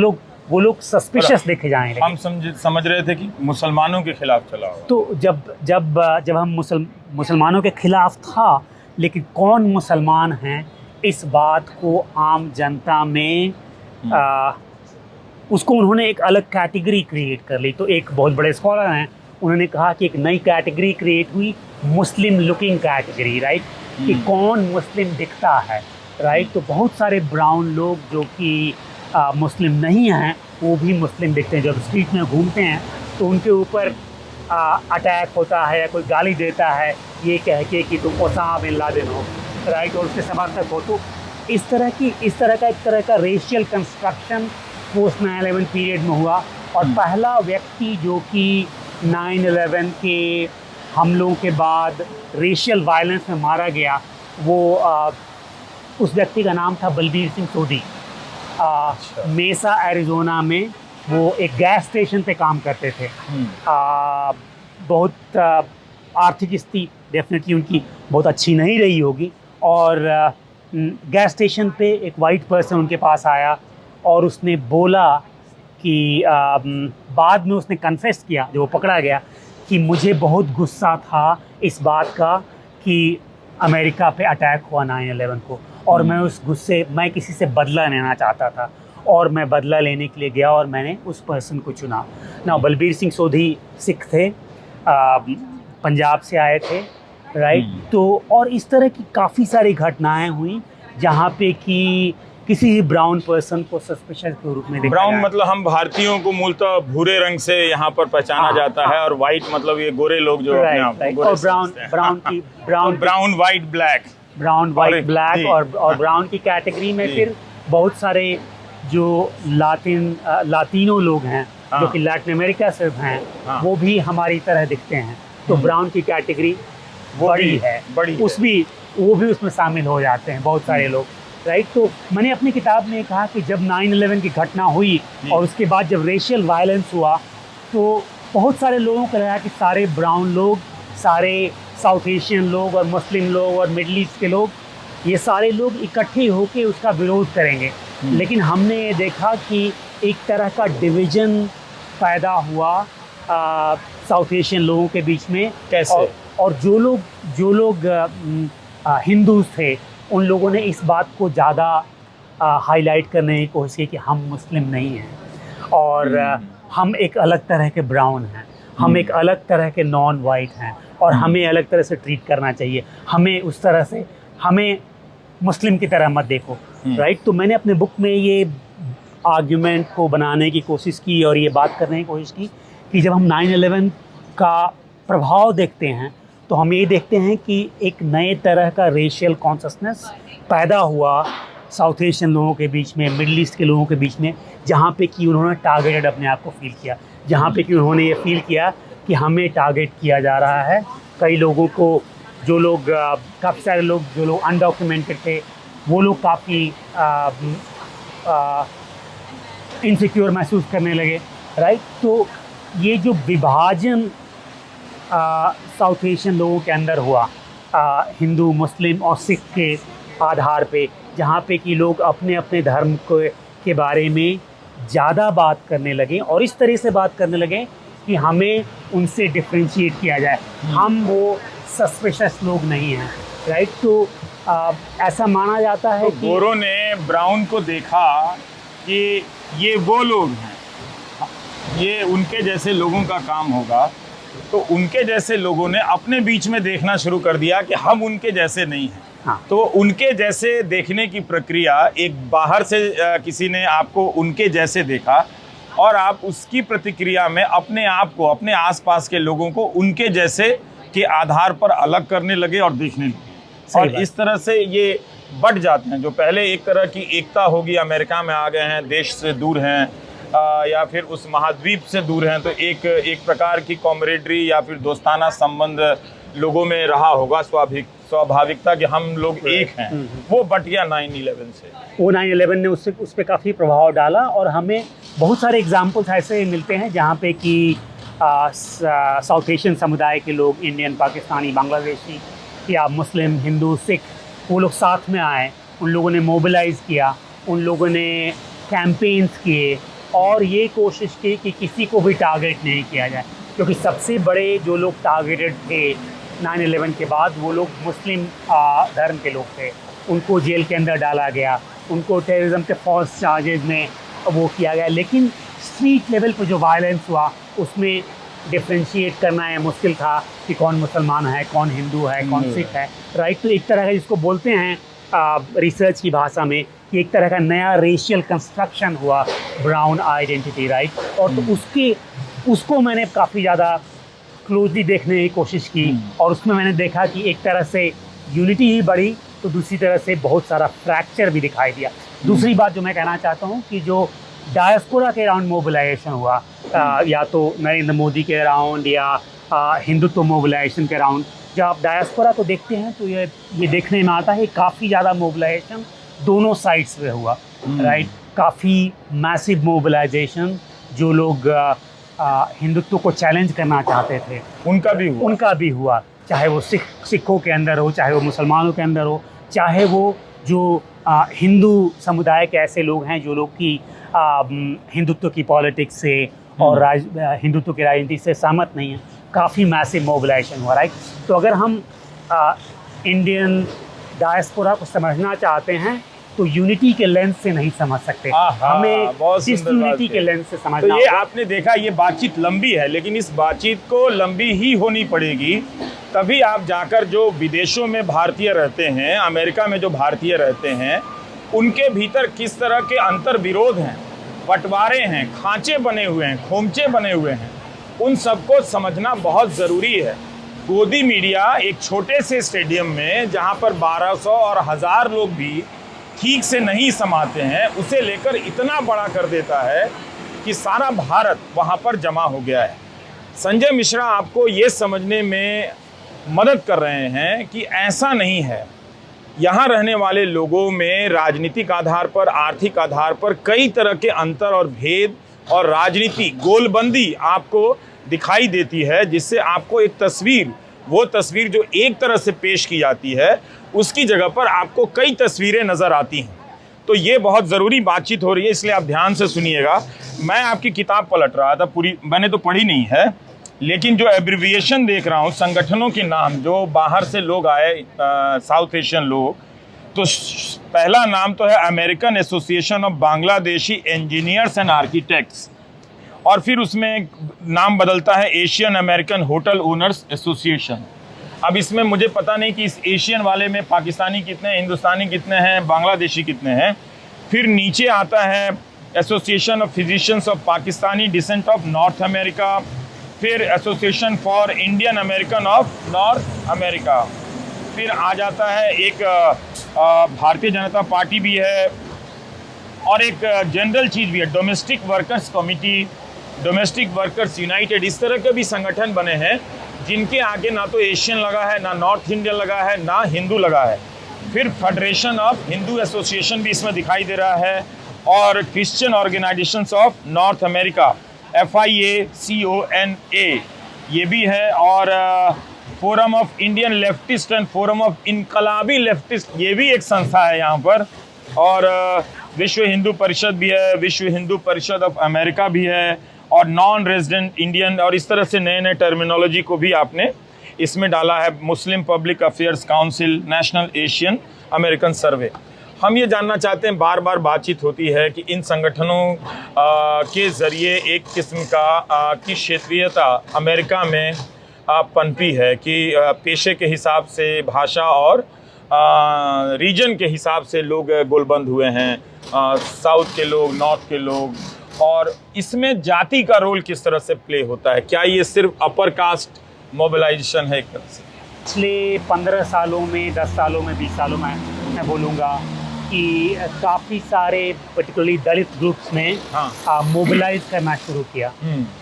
लोग सस्पिशियस देखे जाएंगे। हम समझ रहे थे कि मुसलमानों के खिलाफ चला हो। तो जब हम मुसलमानों के खिलाफ था, लेकिन कौन मुसलमान हैं, इस बात को आम जनता में उसको उन्होंने एक अलग कैटेगरी क्रिएट कर ली। तो एक बहुत बड़े स्कॉलर हैं, उन्होंने कहा कि एक नई कैटेगरी क्रिएट हुई, मुस्लिम लुकिंग कैटेगरी, राइट, कि कौन मुस्लिम दिखता है, राइट। तो बहुत सारे ब्राउन लोग जो कि मुस्लिम नहीं हैं, वो भी मुस्लिम दिखते हैं। जब स्ट्रीट में घूमते हैं तो उनके ऊपर अटैक होता है या कोई गाली देता है ये कह के कि तुम ओसामा बिन लादेन हो, राइट, और उसके समर्थक हो। तो इस तरह का रेशियल कंस्ट्रक्शन पोस्ट 9/11 पीरियड में हुआ। और पहला व्यक्ति जो कि 9/11 के हमलों के बाद रेशियल वायलेंस में मारा गया, वो उस व्यक्ति का नाम था बलबीर सिंह सोधी। मेसा एरिज़ोना में वो एक गैस स्टेशन पे काम करते थे। बहुत आर्थिक स्थिति डेफिनेटली उनकी बहुत अच्छी नहीं रही होगी, और गैस स्टेशन पे एक वाइट पर्सन उनके पास आया और उसने बोला कि बाद में उसने कन्फेस किया, जो वो पकड़ा गया, कि मुझे बहुत गुस्सा था इस बात का कि अमेरिका पे अटैक हुआ 9/11 को, और मैं किसी से बदला लेना चाहता था, और मैं बदला लेने के लिए गया और मैंने उस पर्सन को चुना। ना बलबीर सिंह सोधी सिख थे, पंजाब से आए थे, राइट। तो और इस तरह की काफ़ी सारी घटनाएं हुई जहाँ पे कि किसी भी ब्राउन पर्सन को सस्पिशियस के रूप में देखा ब्राउन जाए। मतलब हम भारतीयों को मूलतः भूरे रंग से यहाँ पर पहचाना जाता है, और वाइट मतलब ये गोरे लोग जो अपने आप को गोरे समझते हैं। ब्राउन वाइट ब्लैक और ब्राउन की कैटेगरी में फिर बहुत सारे जो लातिनो लोग हैं, हाँ। जो कि लैटिन अमेरिका से हैं, हाँ। वो भी हमारी तरह दिखते हैं। तो ब्राउन की कैटेगरी वो बड़ी भी है, बड़ी है। वो भी उसमें शामिल हो जाते हैं बहुत सारे लोग, राइट। तो मैंने अपनी किताब में कहा कि जब 9/11 की घटना हुई और उसके बाद जब रेशियल वायलेंस हुआ, तो बहुत सारे लोगों को लगा कि सारे ब्राउन लोग, सारे साउथ एशियन लोग और मुस्लिम लोग और मिडल ईस्ट के लोग, ये सारे लोग इकट्ठे होकर उसका विरोध करेंगे। लेकिन हमने ये देखा कि एक तरह का डिवीज़न पैदा हुआ साउथ एशियन लोगों के बीच में। कैसे? और जो लोग हिंदूज थे, उन लोगों ने इस बात को ज़्यादा हाईलाइट करने की कोशिश की कि हम मुस्लिम नहीं हैं और हम एक अलग तरह के ब्राउन हैं, हम एक अलग तरह के नॉन वाइट हैं और हमें अलग तरह से ट्रीट करना चाहिए, हमें उस तरह से, हमें मुस्लिम की तरह मत देखो, राइट। तो मैंने अपने बुक में ये आर्ग्यूमेंट को बनाने की कोशिश की और ये बात करने की कोशिश की कि जब हम 9/11 का प्रभाव देखते हैं तो हम ये देखते हैं कि एक नए तरह का रेशियल कॉन्शसनेस पैदा हुआ साउथ एशियन लोगों के बीच में, मिडल ईस्ट के लोगों के बीच में, जहाँ पे कि उन्होंने टारगेटेड अपने आप को फील किया, जहाँ पे कि उन्होंने ये फील किया कि हमें टारगेट किया जा रहा है। कई लोगों को, जो लोग काफ़ी सारे लोग जो लोग अनडॉक्यूमेंटेड थे, वो लोग काफ़ी इनसिक्योर महसूस करने लगे, राइट। तो ये जो विभाजन साउथ एशियन लोगों के अंदर हुआ, हिंदू, मुस्लिम और सिख के आधार पे, जहाँ पे कि लोग अपने अपने धर्म के बारे में ज़्यादा बात करने लगे और इस तरह से बात करने लगे कि हमें उनसे डिफ्रेंशिएट किया जाए, हम वो सस्पिशस लोग नहीं हैं, राइट। तो ऐसा माना जाता है तो कि गोरों ने ब्राउन को देखा कि ये वो लोग हैं, ये उनके जैसे लोगों का काम होगा, तो उनके जैसे लोगों ने अपने बीच में देखना शुरू कर दिया कि हम उनके जैसे नहीं हैं। हाँ। तो उनके जैसे देखने की प्रक्रिया, एक बाहर से किसी ने आपको उनके जैसे देखा और आप उसकी प्रतिक्रिया में अपने आप को, अपने आसपास के लोगों को उनके जैसे के आधार पर अलग करने लगे और देखने लगे और इस तरह से ये बढ़ जाते हैं। जो पहले एक तरह की एकता होगी, अमेरिका में आ गए हैं, देश से दूर हैं या फिर उस महाद्वीप से दूर हैं, तो एक प्रकार की कॉमरेडरी या फिर दोस्ताना संबंध लोगों में रहा होगा, स्वाभाविकता कि हम लोग एक हैं, वो बट गया 9/11 से। वो 9/11 ने उस पर काफ़ी प्रभाव डाला और हमें बहुत सारे एग्जाम्पल्स ऐसे मिलते हैं जहाँ पे कि साउथ एशियन समुदाय के लोग, इंडियन, पाकिस्तानी, बांग्लादेशी या मुस्लिम, हिंदू, सिख, वो लोग साथ में आए, उन लोगों ने मोबिलाइज़ किया, उन लोगों ने कैंपेन्स किए और ये कोशिश की कि किसी को भी टारगेट नहीं किया जाए, क्योंकि सबसे बड़े जो लोग टारगेटेड थे 9/11 के बाद, वो लोग मुस्लिम धर्म के लोग थे। उनको जेल के अंदर डाला गया, उनको टेररिज्म के फॉल्स चार्जेस में वो किया गया। लेकिन स्ट्रीट लेवल पर जो वायलेंस हुआ, उसमें डिफ्रेंशिएट करना ये मुश्किल था कि कौन मुसलमान है, कौन हिंदू है, कौन सिख है, राइट। तो एक तरह का, जिसको बोलते हैं रिसर्च की भाषा में, कि एक तरह का नया रेशियल कंस्ट्रक्शन हुआ ब्राउन आइडेंटिटी, राइट। और तो उसको मैंने काफ़ी ज़्यादा क्लोजली देखने की कोशिश की और उसमें मैंने देखा कि एक तरह से यूनिटी ही बढ़ी, तो दूसरी तरह से बहुत सारा फ्रैक्चर भी दिखाई दिया। दूसरी बात जो मैं कहना चाहता हूँ कि जो डायस्पोरा के अराउंड मोबिलाइजेशन हुआ, या तो नरेंद्र मोदी के अराउंड या हिंदुत्व मोबिलाइजेशन के अराउंड, जब आप डायस्पोरा को देखते हैं तो ये देखने में आता है काफ़ी ज़्यादा मोबिलाइजेशन दोनों साइड्स पे हुआ, राइट। काफ़ी मैसिव मोबिलाइजेशन, जो लोग हिंदुत्व को चैलेंज करना चाहते थे उनका भी हुआ, चाहे वो सिखों के अंदर हो, चाहे वो मुसलमानों के अंदर हो, चाहे वो जो हिंदू समुदाय के ऐसे लोग हैं जो लोग कि हिंदुत्व की पॉलिटिक्स से और हिंदुत्व की राजनीति से सहमत नहीं है। काफ़ी मैसिव मोबिलाइजेशन हुआ, राइट। तो अगर हम इंडियन डायस्पोरा को समझना चाहते हैं तो यूनिटी के लेंस से नहीं समझ सकते, हमें डिसयूनिटी के लेंस से समझना तो ये होगा। आपने देखा, ये बातचीत लंबी है, लेकिन इस बातचीत को लंबी ही होनी पड़ेगी, तभी आप जाकर जो विदेशों में भारतीय रहते हैं, अमेरिका में जो भारतीय रहते हैं, उनके भीतर किस तरह के अंतर विरोध हैं, बंटवारे हैं, खांचे बने हुए हैं, खोमचे बने हुए हैं, उन सबको समझना बहुत ज़रूरी है। गोदी मीडिया एक छोटे से स्टेडियम में, जहाँ पर 1200 और 1000 लोग भी ठीक से नहीं समाते हैं उसे लेकर इतना बड़ा कर देता है कि सारा भारत वहाँ पर जमा हो गया है। संजय मिश्रा आपको ये समझने में मदद कर रहे हैं कि ऐसा नहीं है। यहाँ रहने वाले लोगों में राजनीतिक आधार पर, आर्थिक आधार पर कई तरह के अंतर और भेद और राजनीति गोलबंदी आपको दिखाई देती है, जिससे आपको एक तस्वीर, वो तस्वीर जो एक तरह से पेश की जाती है, उसकी जगह पर आपको कई तस्वीरें नज़र आती हैं। तो ये बहुत ज़रूरी बातचीत हो रही है, इसलिए आप ध्यान से सुनिएगा। मैं आपकी किताब पलट रहा था, पूरी मैंने तो पढ़ी नहीं है, लेकिन जो एब्रिविएशन देख रहा हूँ, संगठनों के नाम जो बाहर से लोग आए, साउथ एशियन लोग, तो पहला नाम तो है American association of Bangladeshi engineers and architects, और फिर उसमें नाम बदलता है Asian American hotel owners association. अब इसमें मुझे पता नहीं कि इस एशियन वाले में पाकिस्तानी कितने हैं, हिंदुस्तानी कितने हैं, बांग्लादेशी कितने हैं। फिर नीचे आता है association of physicians of Pakistani descent of North America, फिर association for Indian American of North America, फिर आ जाता है एक भारतीय जनता पार्टी भी है, और एक जनरल चीज़ भी है, domestic workers committee, domestic workers United. इस तरह के भी संगठन बने हैं जिनके आगे ना तो एशियन लगा है, ना नॉर्थ इंडियन लगा है, ना हिंदू लगा है। फिर फेडरेशन ऑफ हिंदू एसोसिएशन भी इसमें दिखाई दे रहा है, और Christian organisations of North America, FIACONA ये भी है, और forum of Indian leftist and forum of इनकलाबी लेफ्टिस्ट ये भी एक संस्था है यहाँ पर, और विश्व हिंदू परिषद भी है, विश्व हिंदू परिषद ऑफ अमेरिका भी है, और नॉन रेजिडेंट इंडियन, और इस तरह से नए नए टर्मिनोलॉजी को भी आपने इसमें डाला है। Muslim public affairs council, national Asian American survey. हम ये जानना चाहते हैं, बार बार बातचीत होती है कि इन संगठनों के ज़रिए एक किस्म का की क्षेत्रीयता अमेरिका में पनपी है कि पेशे के हिसाब से, भाषा और रीजन के हिसाब से लोग गोलबंद हुए हैं, साउथ के लोग, नॉर्थ के लोग, और इसमें जाति का रोल किस तरह से प्ले होता है? क्या ये सिर्फ अपर कास्ट मोबिलाइजेशन है एक तरह से? पिछले 15 सालों में, 10 सालों में, 20 सालों में मैं बोलूँगा कि काफ़ी सारे पर्टिकुलरली दलित ग्रुप्स ने मोबिलाइज करना शुरू किया,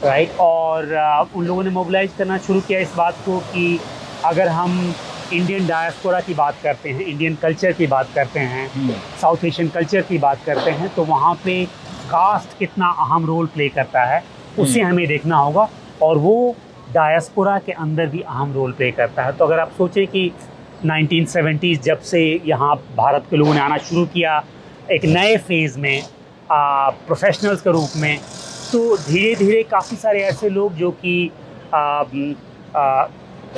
राइट। और उन लोगों ने मोबिलाइज करना शुरू किया इस बात को कि अगर हम इंडियन डायस्पोरा की बात करते हैं, इंडियन कल्चर की बात करते हैं, साउथ एशियन कल्चर की बात करते हैं, तो वहाँ पे कास्ट कितना अहम रोल प्ले करता है उसे हमें देखना होगा, और वो डायस्पोरा के अंदर भी अहम रोल प्ले करता है। तो अगर आप सोचें कि 1970s जब से यहाँ भारत के लोगों ने आना शुरू किया एक नए फेज़ में प्रोफेशनल्स के रूप में, तो धीरे धीरे काफ़ी सारे ऐसे लोग जो कि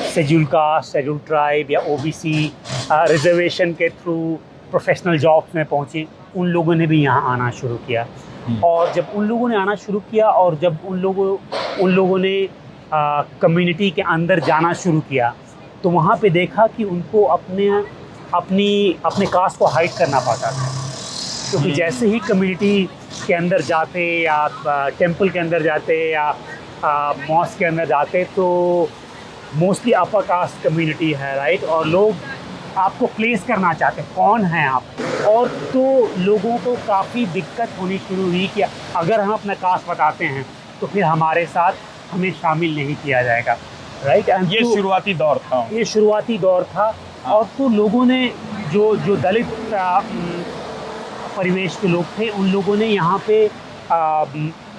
शेड्यूल कास्ट, शेड्यूल ट्राइब या OBC रिजर्वेशन के थ्रू प्रोफेशनल जॉब्स में पहुँचे, उन लोगों ने भी यहाँ आना शुरू किया। और जब उन लोगों ने आना शुरू किया, और जब उन लोगों ने कम्युनिटी के अंदर जाना शुरू किया, तो वहाँ पे देखा कि उनको अपने कास्ट को हाइड करना पड़ता था, क्योंकि जैसे ही कम्युनिटी के अंदर जाते या टेंपल के अंदर जाते या मॉस्क के अंदर जाते, तो मोस्टली अपर कास्ट कम्युनिटी है, राइट, और लोग आपको प्लेस करना चाहते हैं, कौन हैं आप, और तो लोगों को काफ़ी दिक्कत होनी शुरू हुई कि अगर हम अपना कास्ट बताते हैं तो फिर हमारे साथ हमें शामिल नहीं किया जाएगा, राइट। ये तो शुरुआती दौर था, ये शुरुआती दौर था। और तो लोगों ने जो दलित परिवेश के लोग थे, उन लोगों ने यहाँ पे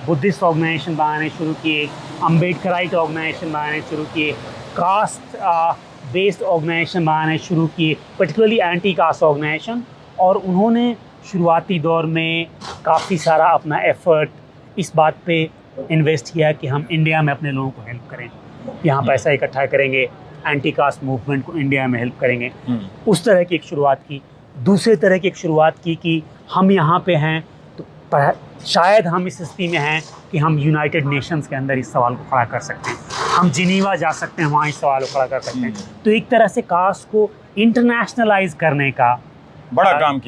बुद्धिस्ट ऑर्गेनाइजेशन बनाने शुरू किए, अम्बेडकराइट ऑर्गेनाइजेशन बनाने शुरू किए, कास्ट बेस्ड ऑर्गेनाइजेशन बनाने शुरू किए, पर्टिकुलरली एंटी कास्ट ऑर्गेनाइजेशन। और उन्होंने शुरुआती दौर में काफ़ी सारा अपना एफर्ट इस बात पे इन्वेस्ट किया कि हम इंडिया में अपने लोगों को हेल्प करें, यहाँ पैसा इकट्ठा करेंगे, एंटी कास्ट मूवमेंट को इंडिया में हेल्प करेंगे। उस तरह की एक शुरुआत की। दूसरे तरह की एक शुरुआत की कि हम यहाँ पे हैं तो शायद हम इस स्थिति में हैं कि हम यूनाइटेड नेशंस के अंदर इस सवाल को खड़ा कर सकते हैं, हम जिनीवा जा सकते हैं, वहाँ इस सवाल को खड़ा कर सकते हैं। तो एक तरह से कास्ट को इंटरनेशनलाइज करने का बड़ा काम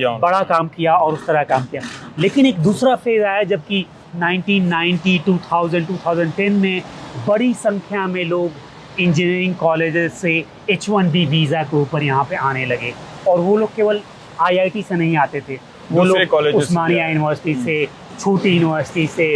किया और उस तरह काम किया। लेकिन एक दूसरा फेज़ आया जबकि 1990, 2000, 2010 में बड़ी संख्या में लोग इंजीनियरिंग कॉलेजेस से H1B वीज़ा के ऊपर यहाँ पे आने लगे, और वो लोग केवल आईआईटी से नहीं आते थे, वो दूसरे लोग कॉलेजेस से उस्मानिया आए। यूनिवर्सिटी से, छोटी यूनिवर्सिटी से,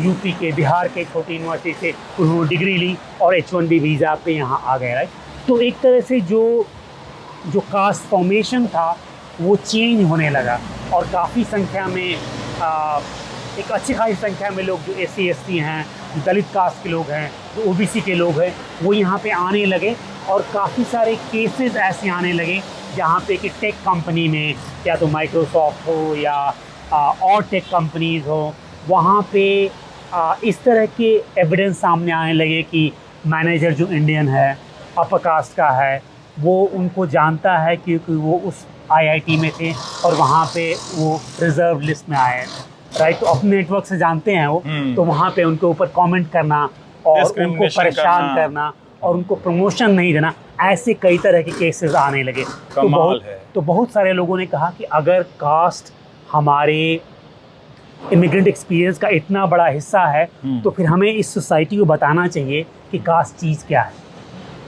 यूपी के, बिहार के छोटी यूनिवर्सिटी से उन्होंने डिग्री ली और H1B वीज़ा पे यहाँ आ गए, राइट। तो एक तरह से जो कास्ट फॉर्मेशन था वो चेंज होने लगा और काफ़ी संख्या में एक अच्छी खासी संख्या में लोग जो SC ST हैं, जो दलित कास्ट के लोग हैं, जो OBC के लोग हैं, वो यहाँ पे आने लगे और काफ़ी सारे केसेस ऐसे आने लगे जहाँ पे कि टेक कंपनी में, या तो माइक्रोसॉफ्ट हो या और टेक कंपनीज़ हो, वहाँ पे इस तरह के एविडेंस सामने आने लगे कि मैनेजर जो इंडियन है, अपर कास्ट का है, वो उनको जानता है क्योंकि वो उस IIT में थे और वहाँ पे वो रिजर्व लिस्ट में आए, राइट। तो अपने नेटवर्क से जानते हैं वो, तो वहाँ पे उनके ऊपर कमेंट करना और उनको Discrimination परेशान करना और उनको प्रमोशन नहीं देना, ऐसे कई तरह के केसेस आने लगे। कमाल है। तो बहुत सारे लोगों ने कहा कि अगर कास्ट हमारे इमिग्रेंट एक्सपीरियंस का इतना बड़ा हिस्सा है तो फिर हमें इस सोसाइटी को बताना चाहिए कि कास्ट चीज़ क्या है।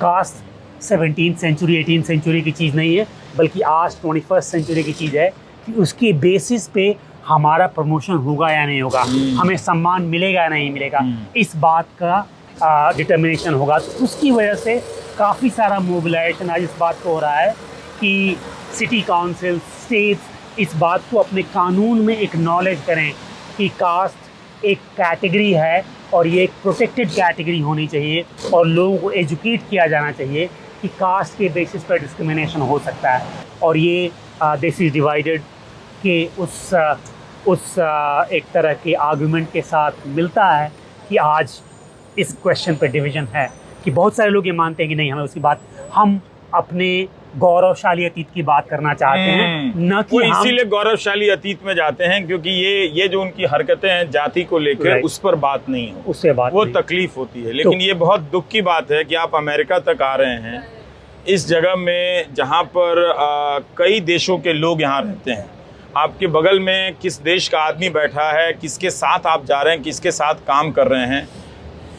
Cast 17th century 18th century की चीज़ नहीं है, बल्कि आज 21st सेंचुरी की चीज़ है कि उसके बेसिस पे हमारा प्रमोशन होगा या नहीं होगा, हमें सम्मान मिलेगा या नहीं मिलेगा, इस बात का डिटर्मिनेशन होगा। तो उसकी वजह से काफ़ी सारा मोबिलाइजेशन आज इस बात को हो रहा है कि सिटी काउंसिल, स्टेट्स इस बात को अपने कानून में एक्नॉलेज करें कि कास्ट एक कैटेगरी है और ये एक प्रोटेक्टेड कैटेगरी होनी चाहिए और लोगों को एजुकेट किया जाना चाहिए कि कास्ट के बेसिस पर डिस्क्रिमिनेशन हो सकता है। और ये दिस इज़ डिवाइडेड के उस एक तरह के आर्गुमेंट के साथ मिलता है कि आज इस क्वेश्चन पे डिवीज़न है कि बहुत सारे लोग ये मानते हैं कि नहीं, हमें उसकी बात, हम अपने गौरवशाली अतीत की बात करना चाहते हैं, न कि वो हम इसीलिए गौरवशाली अतीत में जाते हैं क्योंकि ये जो उनकी हरकतें हैं जाति को लेकर, Right. उस पर बात नहीं हो, उससे बात वो नहीं। तकलीफ होती है। लेकिन ये बहुत दुख की बात है कि आप अमेरिका तक आ रहे हैं, इस जगह में जहाँ पर कई देशों के लोग यहाँ रहते हैं। आपके बगल में किस देश का आदमी बैठा है, किसके साथ आप जा रहे हैं, किसके साथ काम कर रहे हैं,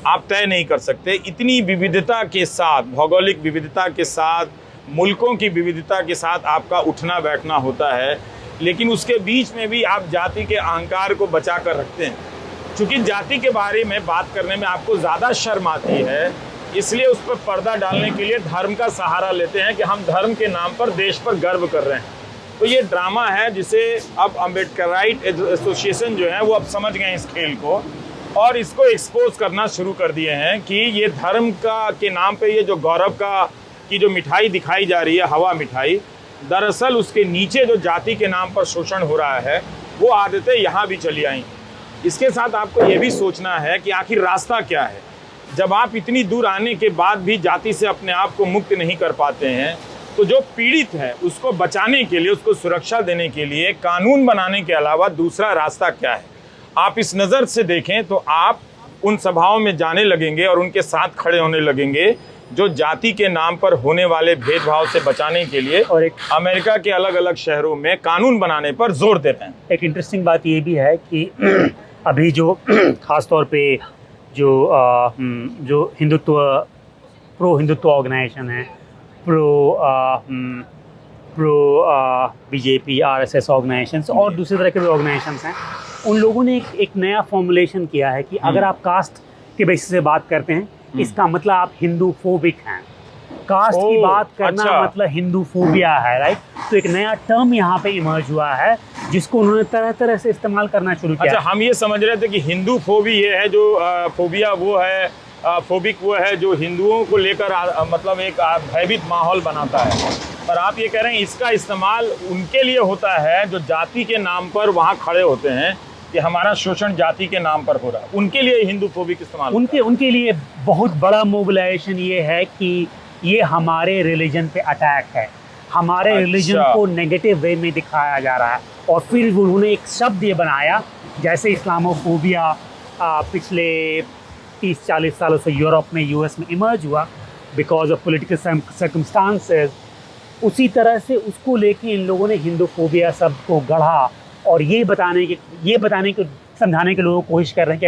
आप तय नहीं कर सकते। इतनी विविधता के साथ, भौगोलिक विविधता के साथ, मुल्कों की विविधता के साथ आपका उठना बैठना होता है, लेकिन उसके बीच में भी आप जाति के अहंकार को बचा कर रखते हैं। क्योंकि जाति के बारे में बात करने में आपको ज़्यादा शर्म आती है, इसलिए उस पर पर्दा डालने के लिए धर्म का सहारा लेते हैं कि हम धर्म के नाम पर देश पर गर्व कर रहे हैं। तो ये ड्रामा है जिसे अब अम्बेडकराइट एसोसिएशन जो है वो अब समझ गए इस खेल को और इसको एक्सपोज करना शुरू कर दिए हैं कि ये धर्म का के नाम पे ये जो गौरव की जो मिठाई दिखाई जा रही है, हवा मिठाई, दरअसल उसके नीचे जो जाति के नाम पर शोषण हो रहा है वो आदतें यहाँ भी चली आई। इसके साथ आपको ये भी सोचना है कि आखिर रास्ता क्या है। जब आप इतनी दूर आने के बाद भी जाति से अपने आप को मुक्त नहीं कर पाते हैं, तो जो पीड़ित है उसको बचाने के लिए, उसको सुरक्षा देने के लिए कानून बनाने के अलावा दूसरा रास्ता क्या है। आप इस नज़र से देखें तो आप उन सभाओं में जाने लगेंगे और उनके साथ खड़े होने लगेंगे जो जाति के नाम पर होने वाले भेदभाव से बचाने के लिए और एक अमेरिका के अलग अलग शहरों में कानून बनाने पर जोर दे रहे हैं। एक इंटरेस्टिंग बात ये भी है कि अभी जो ख़ास तौर पे जो हिंदुत्व, प्रो हिंदुत्व ऑर्गेनाइजेशन है, प्रो BJP RSS ऑर्गेनाइजेशंस और दूसरे तरह के भी ऑर्गेनाइजेशंस हैं, उन लोगों ने एक नया फॉर्मुलेशन किया है कि अगर आप कास्ट के बेसिस से बात करते हैं, इसका मतलब आप हिंदू फोबिक हैं। कास्ट की बात करना अच्छा। मतलब हिंदू फोबिया है, राइट। तो एक नया टर्म यहाँ पे इमर्ज हुआ है जिसको उन्होंने तरह तरह से इस्तेमाल करना शुरू किया। अच्छा, हम ये समझ रहे थे कि हिंदू फोबी ये है, जो फोबिया वो है, फोबिक वो है जो हिंदुओं को लेकर मतलब एक भयभीत माहौल बनाता है। पर आप ये कह रहे हैं इसका इस्तेमाल उनके लिए होता है जो जाति के नाम पर वहाँ खड़े होते हैं कि हमारा शोषण जाति के नाम पर हो रहा है, उनके लिए हिंदू फोबिक इस्तेमाल उनके लिए बहुत बड़ा मोबिलाइजेशन ये है कि ये हमारे रिलीजन पे अटैक है, हमारे रिलीजन को नेगेटिव वे में दिखाया जा रहा है। और फिर उन्होंने एक शब्द ये बनाया, जैसे इस्लामोफोबिया पिछले 30-40 सालों से यूरोप में, US में इमर्ज हुआ बिकॉज ऑफ पॉलिटिकल सर्कमस्टांसेस, उसी तरह से उसको लेके इन लोगों ने हिंदूफोबिया शब्द को गढ़ा और ये बताने के समझाने के लोगों को कोशिश कर रहे हैं कि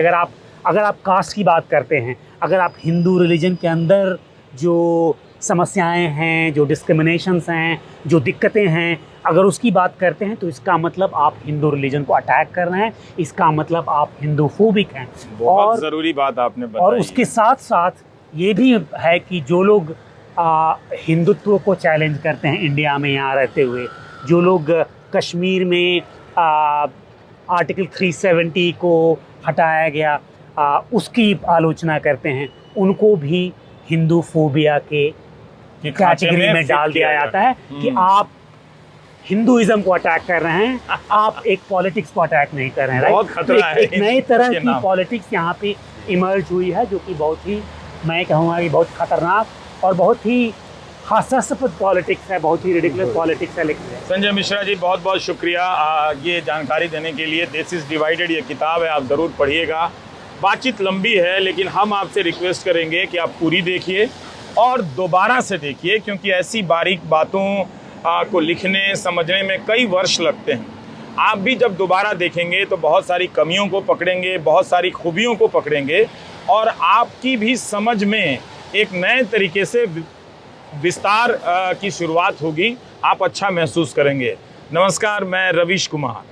अगर आप कास्ट की बात करते हैं, अगर आप हिंदू रिलीजन के अंदर जो समस्याएं हैं, जो डिस्क्रिमिनेशंस हैं, जो दिक्कतें हैं, अगर उसकी बात करते हैं तो इसका मतलब आप हिंदू रिलीजन को अटैक कर रहे हैं, इसका मतलब आप हिंदू फोबिक हैं। बहुत ज़रूरी बात आपने बताई। और उसके साथ साथ ये भी है कि जो लोग हिंदुत्व को चैलेंज करते हैं इंडिया में यहाँ रहते हुए, जो लोग कश्मीर में आर्टिकल 370 को हटाया गया उसकी आलोचना करते हैं, उनको भी हिंदू फोबिया के कैटेगरी में डाल दिया जाता है कि आप हिंदुइज्म को अटैक कर रहे हैं, आप एक पॉलिटिक्स को अटैक नहीं कर रहे हैं। बहुत खतरा है एक नए तरह इसके की नाम। पॉलिटिक्स यहाँ पे इमर्ज हुई है, जो कि बहुत ही, मैं कहूँगा कि बहुत खतरनाक और बहुत ही हास्यास्पद पॉलिटिक्स है, बहुत ही रिडिकुलस पॉलिटिक्स है। लेकिन संजय मिश्रा जी, बहुत बहुत शुक्रिया ये जानकारी देने के लिए। दिस इज़ डिवाइडेड ये किताब है, आप ज़रूर पढ़िएगा। बातचीत लंबी है, लेकिन हम आपसे रिक्वेस्ट करेंगे कि आप पूरी देखिए और दोबारा से देखिए, क्योंकि ऐसी बारीक बातों को लिखने समझने में कई वर्ष लगते हैं। आप भी जब दोबारा देखेंगे तो बहुत सारी कमियों को पकड़ेंगे, बहुत सारी खूबियों को पकड़ेंगे और आपकी भी समझ में एक नए तरीके से विस्तार की शुरुआत होगी। आप अच्छा महसूस करेंगे। नमस्कार, मैं रवीश कुमार।